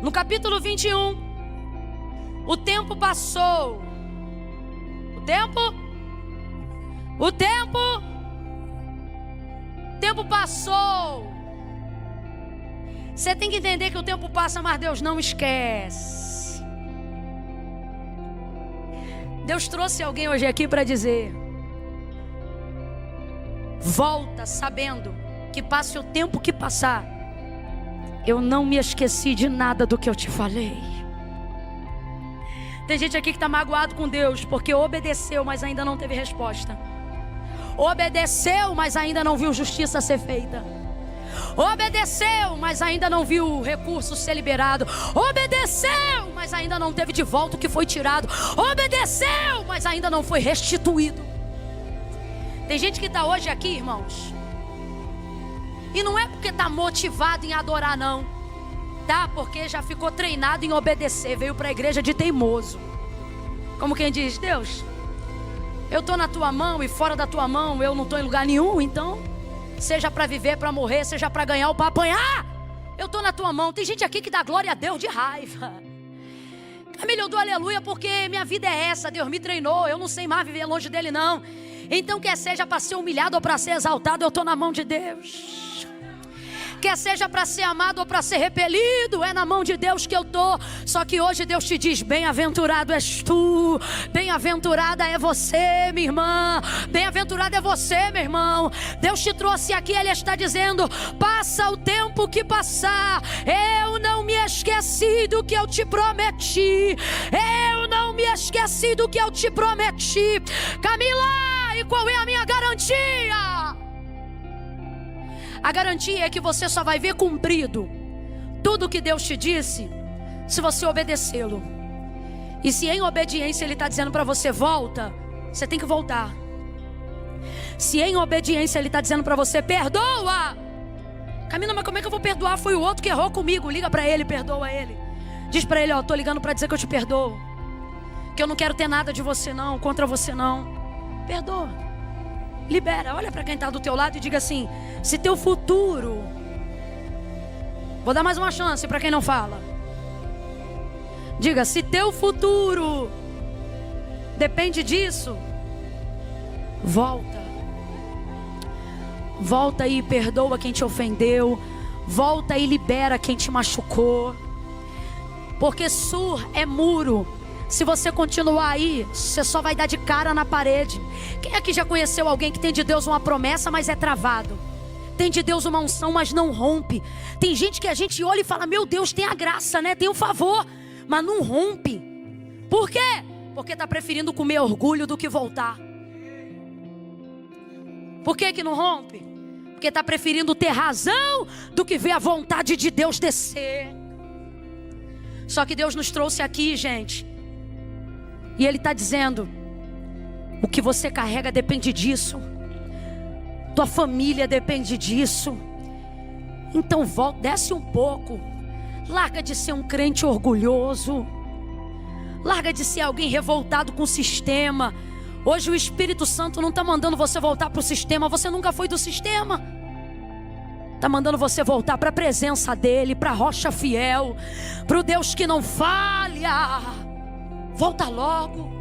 No capítulo 21, o tempo passou. O tempo passou. Você tem que entender que o tempo passa, mas Deus não esquece. Deus trouxe alguém hoje aqui para dizer: volta sabendo que passe o tempo que passar, eu não me esqueci de nada do que eu te falei. Tem gente aqui que está magoado com Deus porque obedeceu, mas ainda não teve resposta. Obedeceu, mas ainda não viu justiça ser feita. Obedeceu, mas ainda não viu o recurso ser liberado. Obedeceu, mas ainda não teve de volta o que foi tirado. Obedeceu, mas ainda não foi restituído. Tem gente que está hoje aqui, irmãos, e não é porque está motivado em adorar, não. Tá? Porque já ficou treinado em obedecer. Veio para a igreja de teimoso. Como quem diz: Deus, eu estou na tua mão e fora da tua mão eu não estou em lugar nenhum. Então, seja para viver, para morrer, seja para ganhar ou para apanhar, eu estou na tua mão. Tem gente aqui que dá glória a Deus de raiva. Camila, eu dou aleluia porque minha vida é essa. Deus me treinou, eu não sei mais viver longe dele, não. Então, quer seja para ser humilhado ou para ser exaltado, eu estou na mão de Deus. Quer seja para ser amado ou para ser repelido, é na mão de Deus que eu tô. Só que hoje Deus te diz: bem-aventurado és tu, bem-aventurada é você, minha irmã, bem-aventurado é você, meu irmão. Deus te trouxe aqui, Ele está dizendo: passa o tempo que passar, eu não me esqueci do que eu te prometi. Eu não me esqueci do que eu te prometi. Camila, e qual é a minha garantia? A garantia é que você só vai ver cumprido tudo que Deus te disse se você obedecê-lo. E se em obediência Ele está dizendo para você: volta, você tem que voltar. Se em obediência Ele está dizendo para você: perdoa. Camila, mas como é que eu vou perdoar? Foi o outro que errou comigo. Liga para ele, perdoa ele. Diz para ele: ó, tô ligando para dizer que eu te perdoo, que eu não quero ter nada de você não, contra você não. Perdoa, libera. Olha para quem está do teu lado e diga assim: se teu futuro... Vou dar mais uma chance para quem não fala. Diga: se teu futuro depende disso, volta. Volta e perdoa quem te ofendeu. Volta e libera quem te machucou. Porque sur é muro. Se você continuar aí, você só vai dar de cara na parede. Quem aqui já conheceu alguém que tem de Deus uma promessa, mas é travado? Tem de Deus uma unção, mas não rompe. Tem gente que a gente olha e fala: meu Deus, tem a graça, né? Tem o favor, mas não rompe. Por quê? Porque está preferindo comer orgulho do que voltar. Por que não rompe? Porque está preferindo ter razão do que ver a vontade de Deus descer. Só que Deus nos trouxe aqui, gente, e Ele está dizendo: o que você carrega depende disso. Tua família depende disso. Então volta, desce um pouco. Larga de ser um crente orgulhoso. Larga de ser alguém revoltado com o sistema. Hoje o Espírito Santo não está mandando você voltar para o sistema. Você nunca foi do sistema. Está mandando você voltar para a presença dEle, para a rocha fiel, para o Deus que não falha. Volta logo.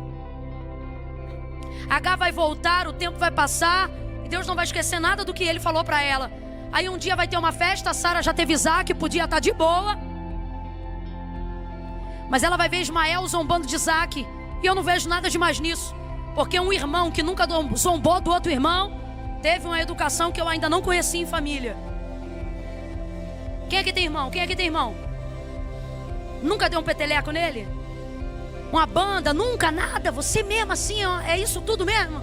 H vai voltar, o tempo vai passar, e Deus não vai esquecer nada do que Ele falou para ela. Aí um dia vai ter uma festa, a Sara já teve Isaac, podia estar de boa, mas ela vai ver Ismael zombando de Isaac. E eu não vejo nada de mais nisso, porque um irmão que nunca zombou do outro irmão teve uma educação que eu ainda não conheci em família. Quem aqui tem irmão? Quem aqui tem irmão? Nunca deu um peteleco nele? Uma banda? Nunca? Nada? Você mesmo assim, ó, é isso tudo mesmo?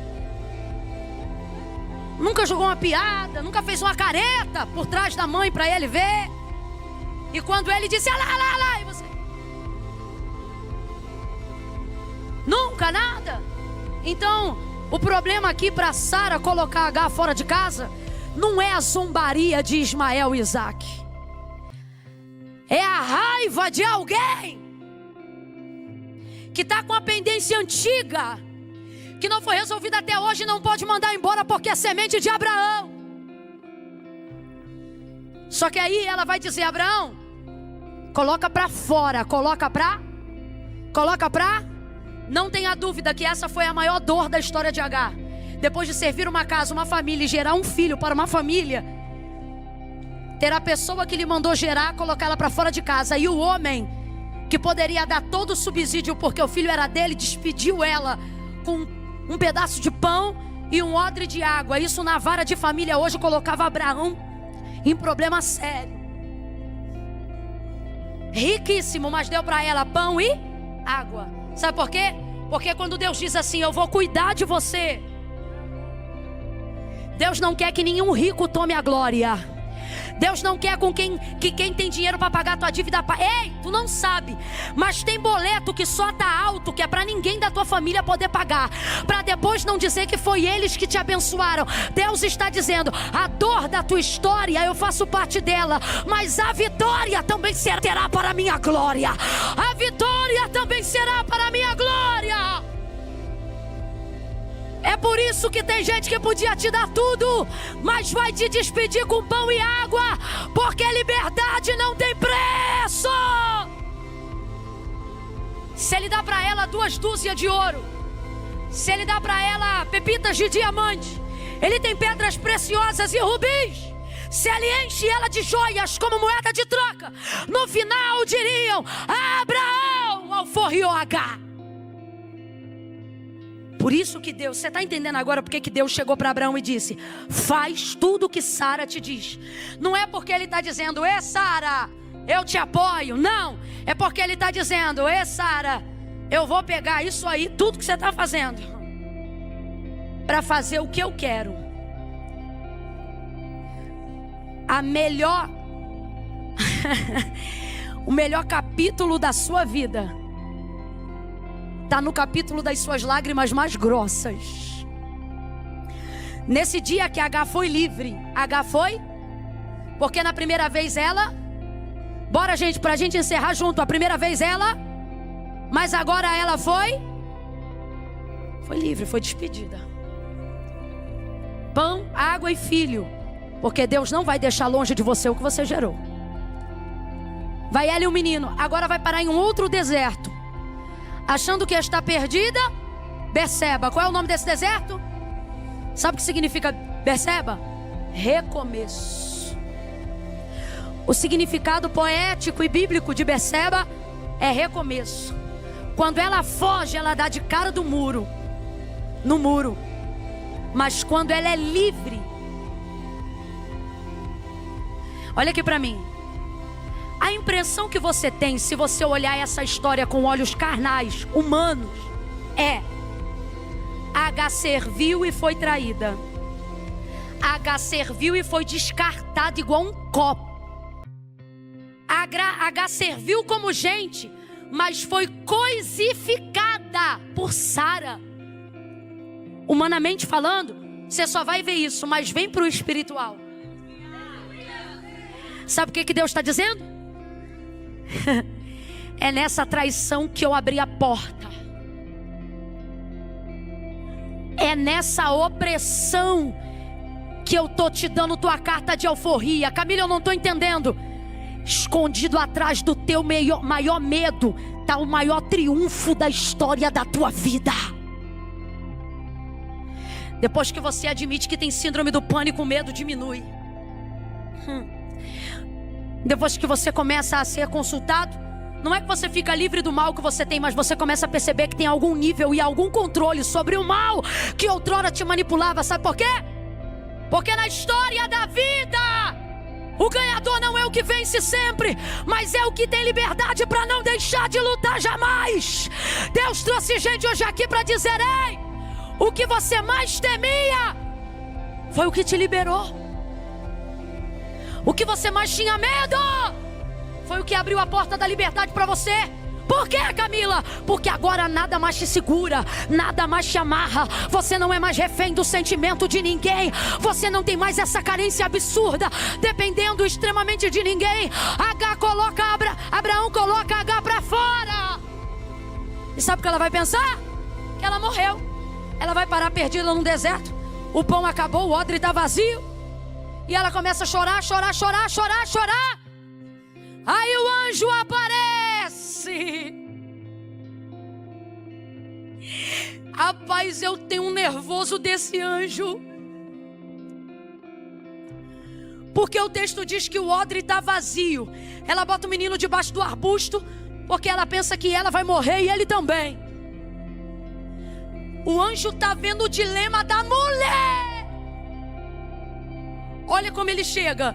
Nunca jogou uma piada? Nunca fez uma careta por trás da mãe para ele ver? E quando ele disse: lá, e você? Nunca, nada? Então, o problema aqui para Sara colocar H fora de casa não é a zombaria de Ismael e Isaac. É a raiva de alguém que está com a pendência antiga, que não foi resolvida até hoje e não pode mandar embora porque é semente de Abraão. Só que aí ela vai dizer: Abraão, coloca para fora, coloca para. Não tenha dúvida que essa foi a maior dor da história de Agar. Depois de servir uma casa, uma família e gerar um filho para uma família, ter a pessoa que lhe mandou gerar, colocar ela para fora de casa. E o homem que poderia dar todo o subsídio porque o filho era dele, despediu ela com um pedaço de pão e um odre de água. Isso na vara de família hoje colocava Abraão em problema sério. Riquíssimo, mas deu para ela pão e água. Sabe por quê? Porque quando Deus diz assim: eu vou cuidar de você, Deus não quer que nenhum rico tome a glória. Deus não quer que quem tem dinheiro para pagar a tua dívida. Ei, tu não sabe, mas tem boleto que só tá alto, que é para ninguém da tua família poder pagar, para depois não dizer que foi eles que te abençoaram. Deus está dizendo: a dor da tua história eu faço parte dela, mas a vitória também será para a minha glória. A vitória também será para a minha glória. É por isso que tem gente que podia te dar tudo, mas vai te despedir com pão e água, porque liberdade não tem preço. Se ele dá para ela 2 dúzias de ouro, se ele dá para ela pepitas de diamante, ele tem pedras preciosas e rubis. Se ele enche ela de joias como moeda de troca, no final diriam: Abraão alforriou Agar. Por isso que Deus, você está entendendo agora porque que Deus chegou para Abraão e disse: faz tudo o que Sara te diz. Não é porque ele está dizendo: Sara, eu te apoio. Não, é porque ele está dizendo: Sara, eu vou pegar isso aí, tudo que você está fazendo, para fazer o que eu quero. O melhor capítulo da sua vida está no capítulo das suas lágrimas mais grossas. Nesse dia que Agar foi livre. Agar foi? Porque na primeira vez ela... Bora, gente, pra gente encerrar junto. A primeira vez ela... Mas agora ela foi livre, foi despedida. Pão, água e filho. Porque Deus não vai deixar longe de você o que você gerou. Vai ela e o menino. Agora vai parar em um outro deserto, achando que está perdida. Berseba. Qual é o nome desse deserto? Sabe o que significa Berseba? Recomeço. O significado poético e bíblico de Berseba é recomeço. Quando ela foge, ela dá de cara no muro. Mas quando ela é livre... Olha aqui para mim. A impressão que você tem, se você olhar essa história com olhos carnais, humanos, é: Agar serviu e foi traída. Agar serviu e foi descartada igual um copo. Agar serviu como gente, mas foi coisificada por Sara. Humanamente falando, você só vai ver isso, mas vem para o espiritual. Sabe o que Deus está dizendo? É nessa traição que eu abri a porta. É nessa opressão que eu tô te dando tua carta de alforria. Camila, eu não estou entendendo. Escondido atrás do teu maior medo está o maior triunfo da história da tua vida. Depois que você admite que tem síndrome do pânico, o medo diminui. Depois que você começa a ser consultado, não é que você fica livre do mal que você tem, mas você começa a perceber que tem algum nível e algum controle sobre o mal que outrora te manipulava. Sabe por quê? Porque na história da vida, o ganhador não é o que vence sempre, mas é o que tem liberdade para não deixar de lutar jamais. Deus trouxe gente hoje aqui para dizer: ei, o que você mais temia foi o que te liberou. O que você mais tinha medo foi o que abriu a porta da liberdade para você. Por quê, Camila? Porque agora nada mais te segura, nada mais te amarra. Você não é mais refém do sentimento de ninguém. Você não tem mais essa carência absurda, dependendo extremamente de ninguém. Abraão coloca Agar para fora. E sabe o que ela vai pensar? Que ela morreu. Ela vai parar perdida no deserto. O pão acabou, o odre está vazio. E ela começa a chorar. Aí o anjo aparece. Rapaz, eu tenho um nervoso desse anjo. Porque o texto diz que o odre está vazio. Ela bota o menino debaixo do arbusto, porque ela pensa que ela vai morrer e ele também. O anjo está vendo o dilema da mulher. Olha como ele chega.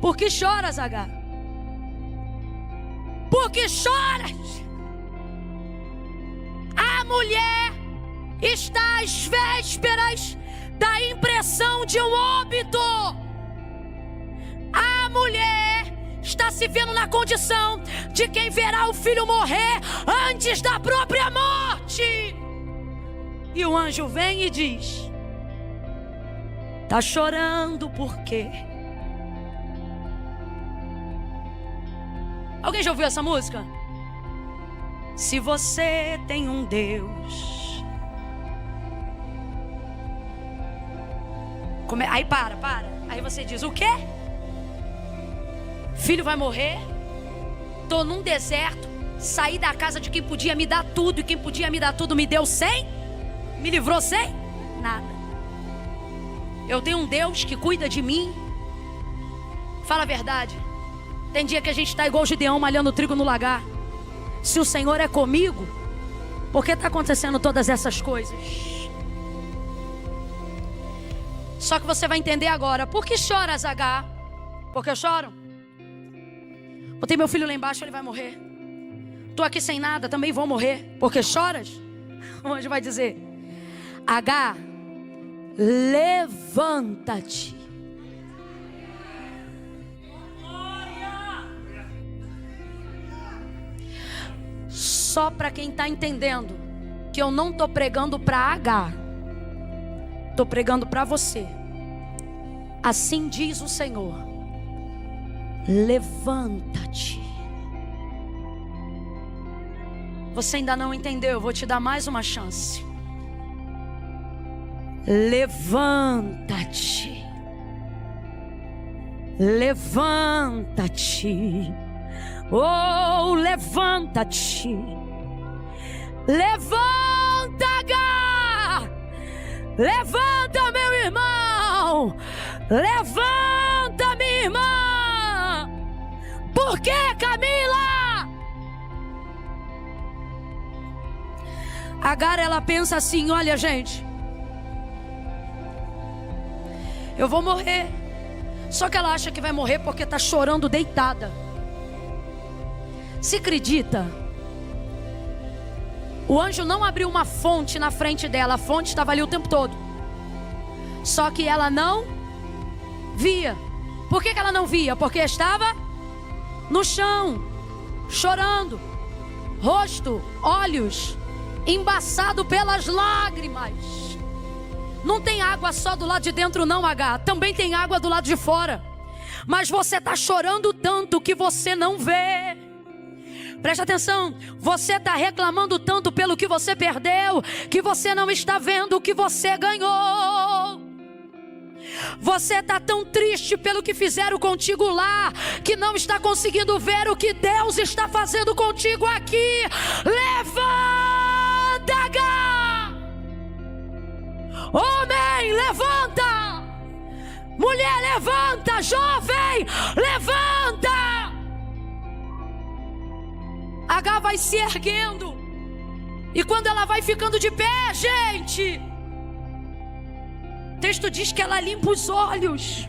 Por que choras, Agar? Por que choras? A mulher está às vésperas da impressão de um óbito. A mulher está se vendo na condição de quem verá o filho morrer antes da própria morte. E o anjo vem e diz: tá chorando por quê? Alguém já ouviu essa música? Se você tem um Deus. Aí para. Aí você diz: o quê? Filho vai morrer? Tô num deserto. Saí da casa de quem podia me dar tudo. E quem podia me dar tudo me deu sem? Me livrou sem? Nada. Eu tenho um Deus que cuida de mim Fala a verdade. Tem dia que a gente está igual o Gideão malhando trigo no lagar. Se o Senhor é comigo, por que está acontecendo todas essas coisas? Só que você vai entender agora. Por que choras, Agar? Porque eu choro. Botei meu filho lá embaixo, ele vai morrer. Estou aqui sem nada, também vou morrer. Porque choras? O anjo vai dizer: Agar, levanta-te. Só para quem está entendendo que eu não estou pregando para Agar, estou pregando para você. Assim diz o Senhor: levanta-te. Você ainda não entendeu, eu vou te dar mais uma chance. Levanta-te. Levanta-te. Oh, levanta-te. Levanta, Agar. Levanta, meu irmão. Levanta, minha irmã. Por que, Camila? Agar, ela pensa assim: olha, gente, eu vou morrer. Só que ela acha que vai morrer porque está chorando deitada. Se acredita? O anjo não abriu uma fonte na frente dela. A fonte estava ali o tempo todo. Só que ela não via. Por que ela não via? Porque estava no chão, chorando, rosto, olhos embaçado pelas lágrimas. Não tem água só do lado de dentro não, Agar. Também tem água do lado de fora. Mas você está chorando tanto que você não vê. Preste atenção, você está reclamando tanto pelo que você perdeu, que você não está vendo o que você ganhou. Você está tão triste pelo que fizeram contigo lá, que não está conseguindo ver o que Deus está fazendo contigo aqui. Levanta, Agar! Homem, levanta! Mulher, levanta! Jovem, levanta! Agar vai se erguendo. E quando ela vai ficando de pé, gente, o texto diz que ela limpa os olhos.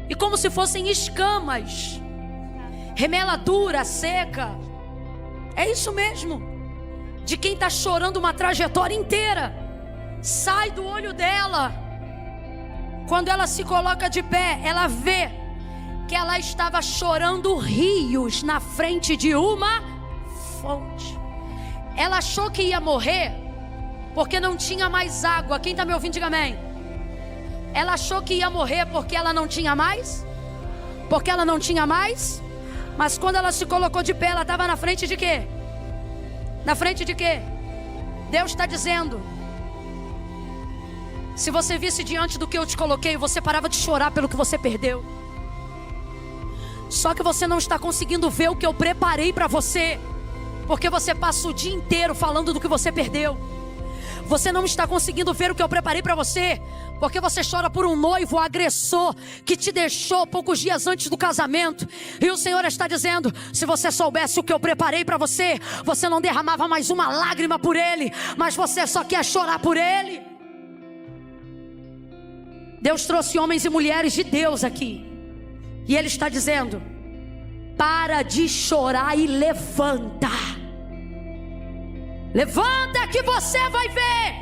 E como se fossem escamas, remeladura, seca. É isso mesmo. De quem está chorando uma trajetória inteira. Sai do olho dela. Quando ela se coloca de pé, ela vê que ela estava chorando rios na frente de uma fonte. Ela achou que ia morrer porque não tinha mais água. Quem está me ouvindo, diga amém. Ela achou que ia morrer porque ela não tinha mais. Porque ela não tinha mais. Mas quando ela se colocou de pé, ela estava na frente de quê? Na frente de quê? Deus está dizendo: se você visse diante do que eu te coloquei, você parava de chorar pelo que você perdeu. Só que você não está conseguindo ver o que eu preparei para você, porque você passa o dia inteiro falando do que você perdeu. Você não está conseguindo ver o que eu preparei para você, porque você chora por um noivo agressor que te deixou poucos dias antes do casamento. E o Senhor está dizendo: se você soubesse o que eu preparei para você, você não derramava mais uma lágrima por ele, mas você só quer chorar por ele. Deus trouxe homens e mulheres de Deus aqui, e Ele está dizendo: para de chorar e levanta. Levanta que você vai ver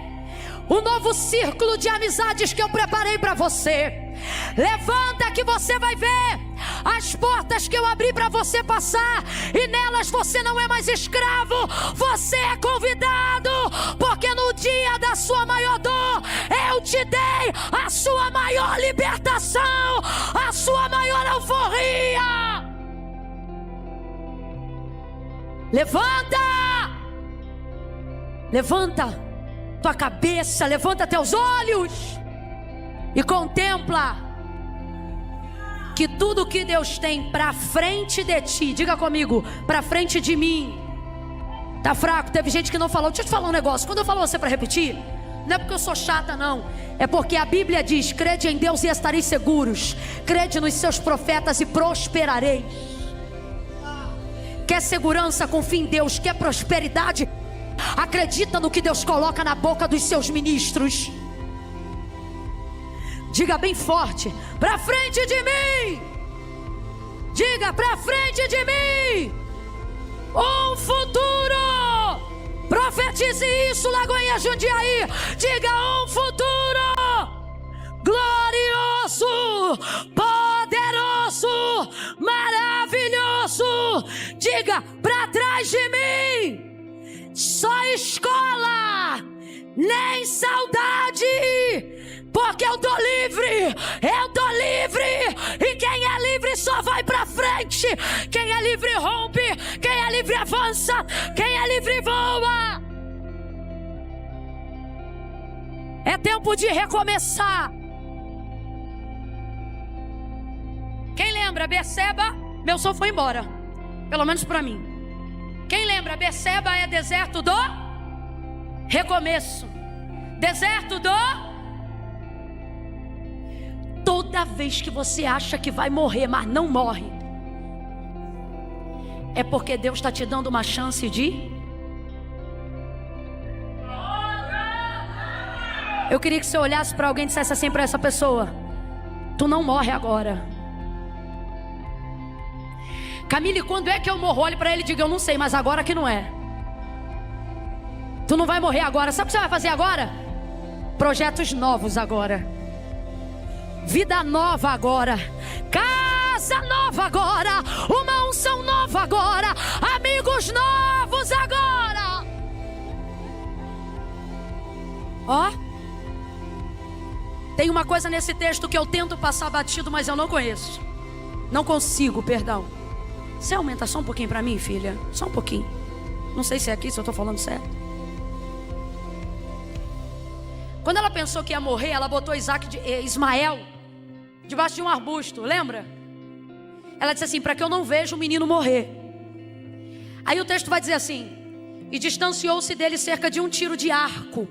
o novo círculo de amizades que eu preparei para você. Levanta que você vai ver as portas que eu abri para você passar, e nelas você não é mais escravo, você é convidado, porque no dia da sua maior dor eu te dei a sua maior libertação, a sua maior alforria. Levanta! Levanta tua cabeça, levanta teus olhos e contempla que tudo que Deus tem para frente de ti, diga comigo, para frente de mim. Tá fraco? Teve gente que não falou. Deixa eu te falar um negócio. Quando eu falo você para repetir, Não é porque eu sou chata, não. É porque a Bíblia diz: crede em Deus e estareis seguros. Crede nos seus profetas e prosperareis. Quer segurança? Confia em Deus. Quer prosperidade? Acredita no que Deus coloca na boca dos seus ministros. Diga bem forte: pra frente de mim. Diga: pra frente de mim um futuro. Profetize isso, Lagoinha, Jundiaí. Diga: um futuro glorioso, poderoso, maravilhoso. Diga: pra trás de mim só escola, nem saudade, porque eu tô livre, e quem é livre só vai pra frente. Quem é livre rompe, quem é livre avança, quem é livre voa. É tempo de recomeçar. Quem lembra? Beceba, meu som foi embora, pelo menos pra mim. Quem lembra? Beceba é deserto do recomeço, deserto do... Toda vez que você acha que vai morrer, mas não morre, é porque Deus está te dando uma chance de... Eu queria que você olhasse para alguém e dissesse assim para essa pessoa: tu não morre agora. Camille, quando é que eu morro? Olhe para ele e diga: eu não sei, mas agora que não é. Tu não vai morrer agora. Sabe o que você vai fazer agora? Projetos novos agora. Vida nova agora. Casa nova agora. Uma unção nova agora. Amigos novos agora. Ó, tem uma coisa nesse texto que eu tento passar batido, mas eu não conheço. Não consigo, perdão. Você aumenta só um pouquinho para mim, filha? Só um pouquinho. Não sei se é aqui, se eu estou falando certo. Quando ela pensou que ia morrer, ela botou Ismael debaixo de um arbusto, lembra? Ela disse assim: para que eu não veja o menino morrer. Aí o texto vai dizer assim: e distanciou-se dele cerca de um tiro de arco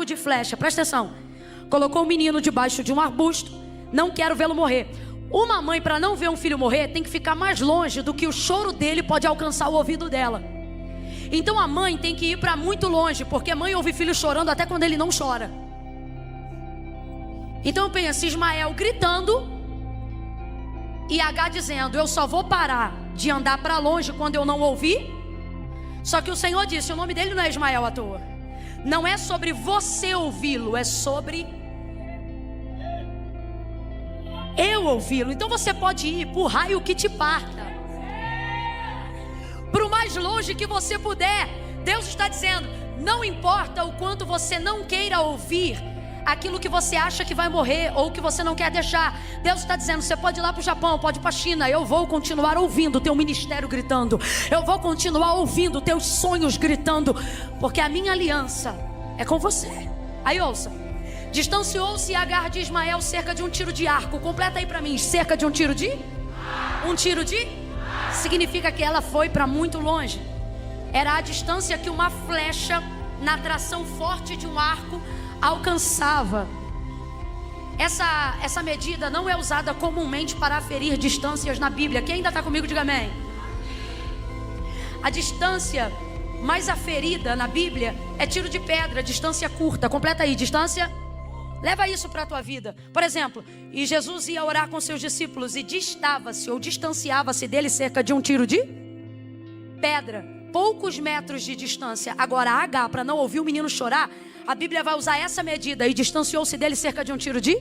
de flecha, presta atenção. Colocou o menino debaixo de um arbusto. Não quero vê-lo morrer. Uma mãe, para não ver um filho morrer, tem que ficar mais longe do que o choro dele pode alcançar o ouvido dela. Então a mãe tem que ir para muito longe, porque a mãe ouve filho chorando até quando ele não chora. Então eu penso, Ismael gritando e H dizendo: eu só vou parar de andar para longe quando eu não ouvir. Só que o Senhor disse: o nome dele não é Ismael à toa. Não é sobre você ouvi-lo, é sobre eu ouvi-lo. Então você pode ir por raio que te parta, para o mais longe que você puder. Deus está dizendo: não importa o quanto você não queira ouvir aquilo que você acha que vai morrer ou que você não quer deixar. Deus está dizendo: você pode ir lá para o Japão, pode ir para a China. Eu vou continuar ouvindo o teu ministério gritando. Eu vou continuar ouvindo teus sonhos gritando, porque a minha aliança é com você. Aí ouça: distanciou-se Agar de Ismael cerca de um tiro de arco. Completa aí para mim: cerca de um tiro de... um tiro de... significa que ela foi para muito longe. Era a distância que uma flecha, na tração forte de um arco, alcançava. Essa medida não é usada comumente para aferir distâncias na Bíblia. Quem ainda está comigo, diga amém. A distância mais aferida na Bíblia é tiro de pedra, distância curta. Completa aí: distância. Leva isso para a tua vida. Por exemplo, e Jesus ia orar com seus discípulos e distava-se ou distanciava-se dele cerca de um tiro de pedra, poucos metros de distância. Agora H, para não ouvir o menino chorar, a Bíblia vai usar essa medida: e distanciou-se dele cerca de um tiro de...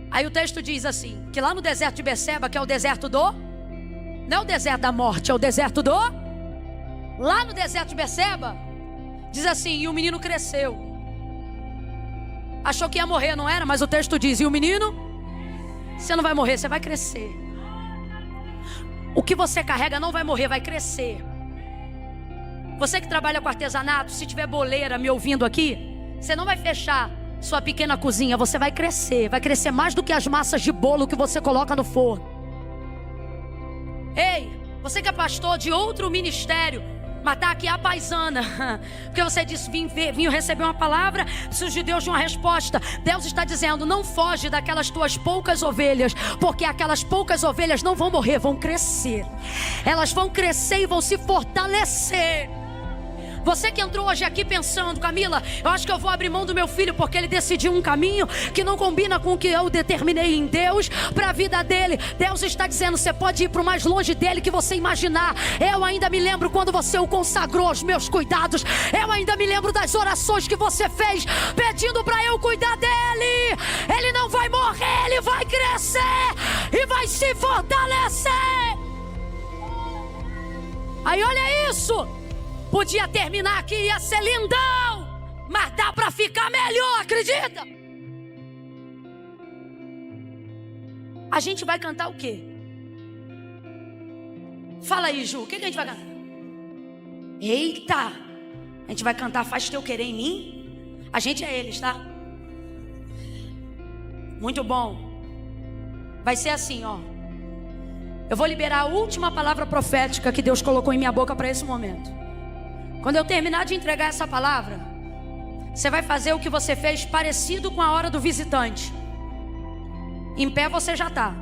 Aí o texto diz assim, que lá no deserto de Beceba, que é o deserto do... não é o deserto da morte, é o deserto do... lá no deserto de Beceba, diz assim: e o menino cresceu. Achou que ia morrer, não era? Mas o texto diz: e o menino... você não vai morrer, você vai crescer. O que você carrega não vai morrer, vai crescer. Você que trabalha com artesanato, se tiver boleira me ouvindo aqui, você não vai fechar sua pequena cozinha, você vai crescer mais do que as massas de bolo que você coloca no forno. Ei, você que é pastor de outro ministério, Mas está aqui a paisana, porque você disse: vim receber uma palavra, preciso de Deus de uma resposta. Deus está dizendo: não foge daquelas tuas poucas ovelhas, porque aquelas poucas ovelhas não vão morrer, vão crescer. Elas vão crescer e vão se fortalecer. Você que entrou hoje aqui pensando: Camila, eu acho que eu vou abrir mão do meu filho porque ele decidiu um caminho que não combina com o que eu determinei em Deus para a vida dele. Deus está dizendo: você pode ir para o mais longe dele que você imaginar. Eu ainda me lembro quando você o consagrou aos meus cuidados. Eu ainda me lembro das orações que você fez pedindo para eu cuidar dele. Ele não vai morrer, ele vai crescer e vai se fortalecer. Aí olha isso. Podia terminar aqui, ia ser lindão, mas dá pra ficar melhor, acredita? A gente vai cantar o quê? Fala aí, Ju, o que a gente vai cantar? Eita! A gente vai cantar Faz Teu Querer em Mim? A gente é eles, tá? Muito bom. Vai ser assim, ó. Eu vou liberar a última palavra profética que Deus colocou em minha boca para esse momento. Quando eu terminar de entregar essa palavra, você vai fazer o que você fez parecido com a hora do visitante. Em pé você já está.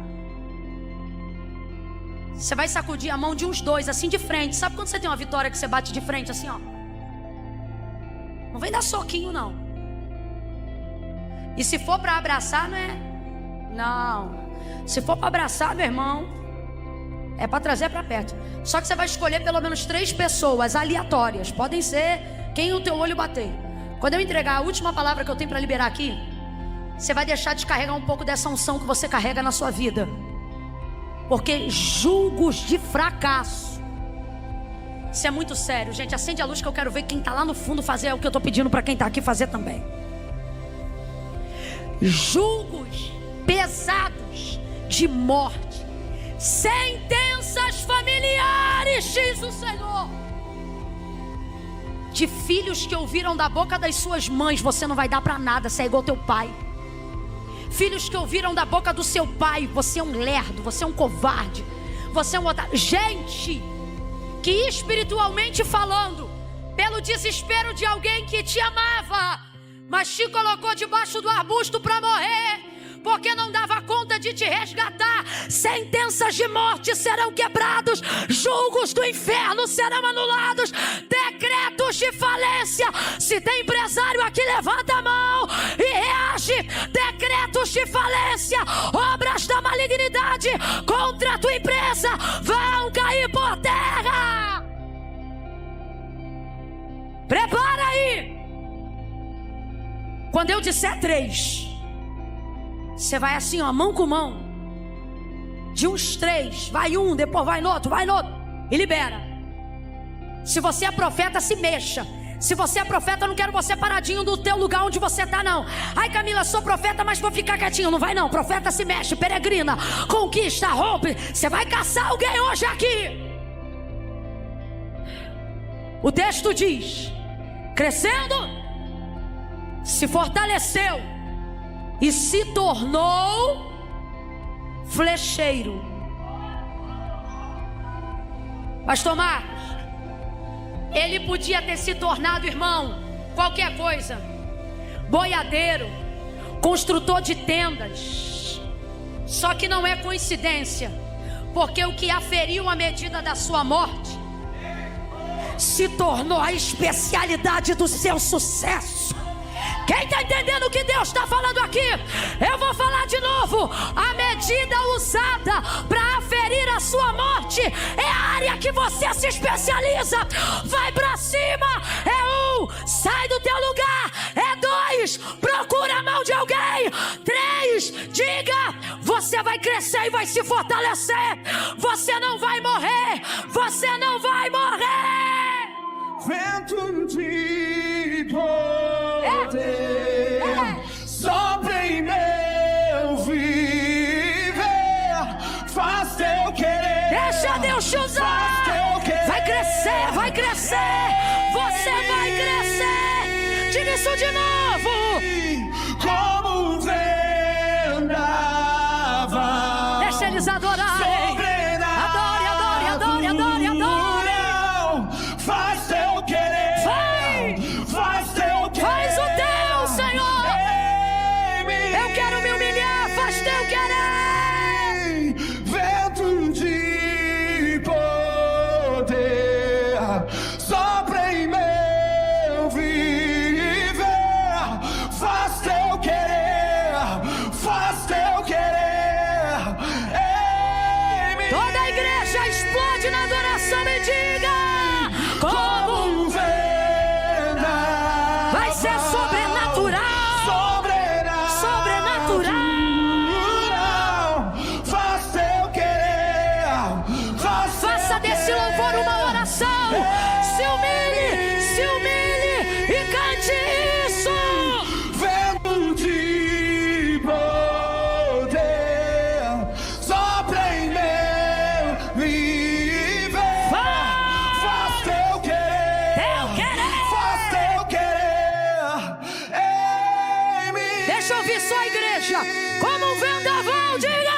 Você vai sacudir a mão de uns dois, assim de frente. Sabe quando você tem uma vitória que você bate de frente assim, ó? Não vem dar soquinho, não. E se for para abraçar, não é? Não. Se for para abraçar, meu irmão, é para trazer para perto. Só que você vai escolher pelo menos 3 pessoas aleatórias. Podem ser quem o teu olho bater. Quando eu entregar a última palavra que eu tenho para liberar aqui, você vai deixar de carregar um pouco dessa unção que você carrega na sua vida. Porque julgos de fracasso, isso é muito sério, gente. Acende a luz que eu quero ver quem está lá no fundo fazer o que eu estou pedindo para quem está aqui fazer também. Julgos pesados de morte, sentenças familiares, diz o Senhor, de filhos que ouviram da boca das suas mães: você não vai dar para nada, você é igual teu pai. Filhos que ouviram da boca do seu pai: você é um lerdo, você é um covarde, você é um otário. Gente que espiritualmente falando, pelo desespero de alguém que te amava, mas te colocou debaixo do arbusto para morrer, porque não dava conta de te resgatar. Sentenças de morte serão quebrados, julgos do inferno serão anulados, decretos de falência. Se tem empresário aqui, levanta a mão e reage. Decretos de falência, obras da malignidade contra a tua empresa vão cair por terra. Prepara aí. Quando eu disser 3, você vai assim, ó, mão com mão. De uns 3, vai um, depois vai no outro, e libera. Se você é profeta, se mexa. Se você é profeta, eu não quero você paradinho do teu lugar onde você está, não. Ai, Camila, sou profeta, mas vou ficar quietinho. Não vai não, profeta se mexe, peregrina, conquista, rompe. Você vai caçar alguém hoje aqui. O texto diz: crescendo, se fortaleceu e se tornou flecheiro. Pastor Marcos, ele podia ter se tornado, irmão, qualquer coisa: boiadeiro, construtor de tendas. Só que não é coincidência, porque o que aferiu a medida da sua morte se tornou a especialidade do seu sucesso. Quem está entendendo o que Deus está falando aqui? Eu vou falar de novo. A medida usada para aferir a sua morte é a área que você se especializa. Vai para cima. É 1, sai do teu lugar. É 2, procura a mão de alguém. 3, diga: você vai crescer e vai se fortalecer. Você não vai morrer. Você não vai morrer. Vento de poder sopra em meu viver, faz teu querer. Deixa Deus te usar. Vai crescer, vai crescer. Você vai crescer. Diga isso de novo. Como vendava. Deixa eles adorarem. Adore, adore, adore, adore, adore. Faz coração. Se humilhe e cante isso. Vento de poder sopra em meu viver. Faz teu querer, faz teu querer em mim. Deixa eu ouvir só a igreja. Como um vendaval, diga.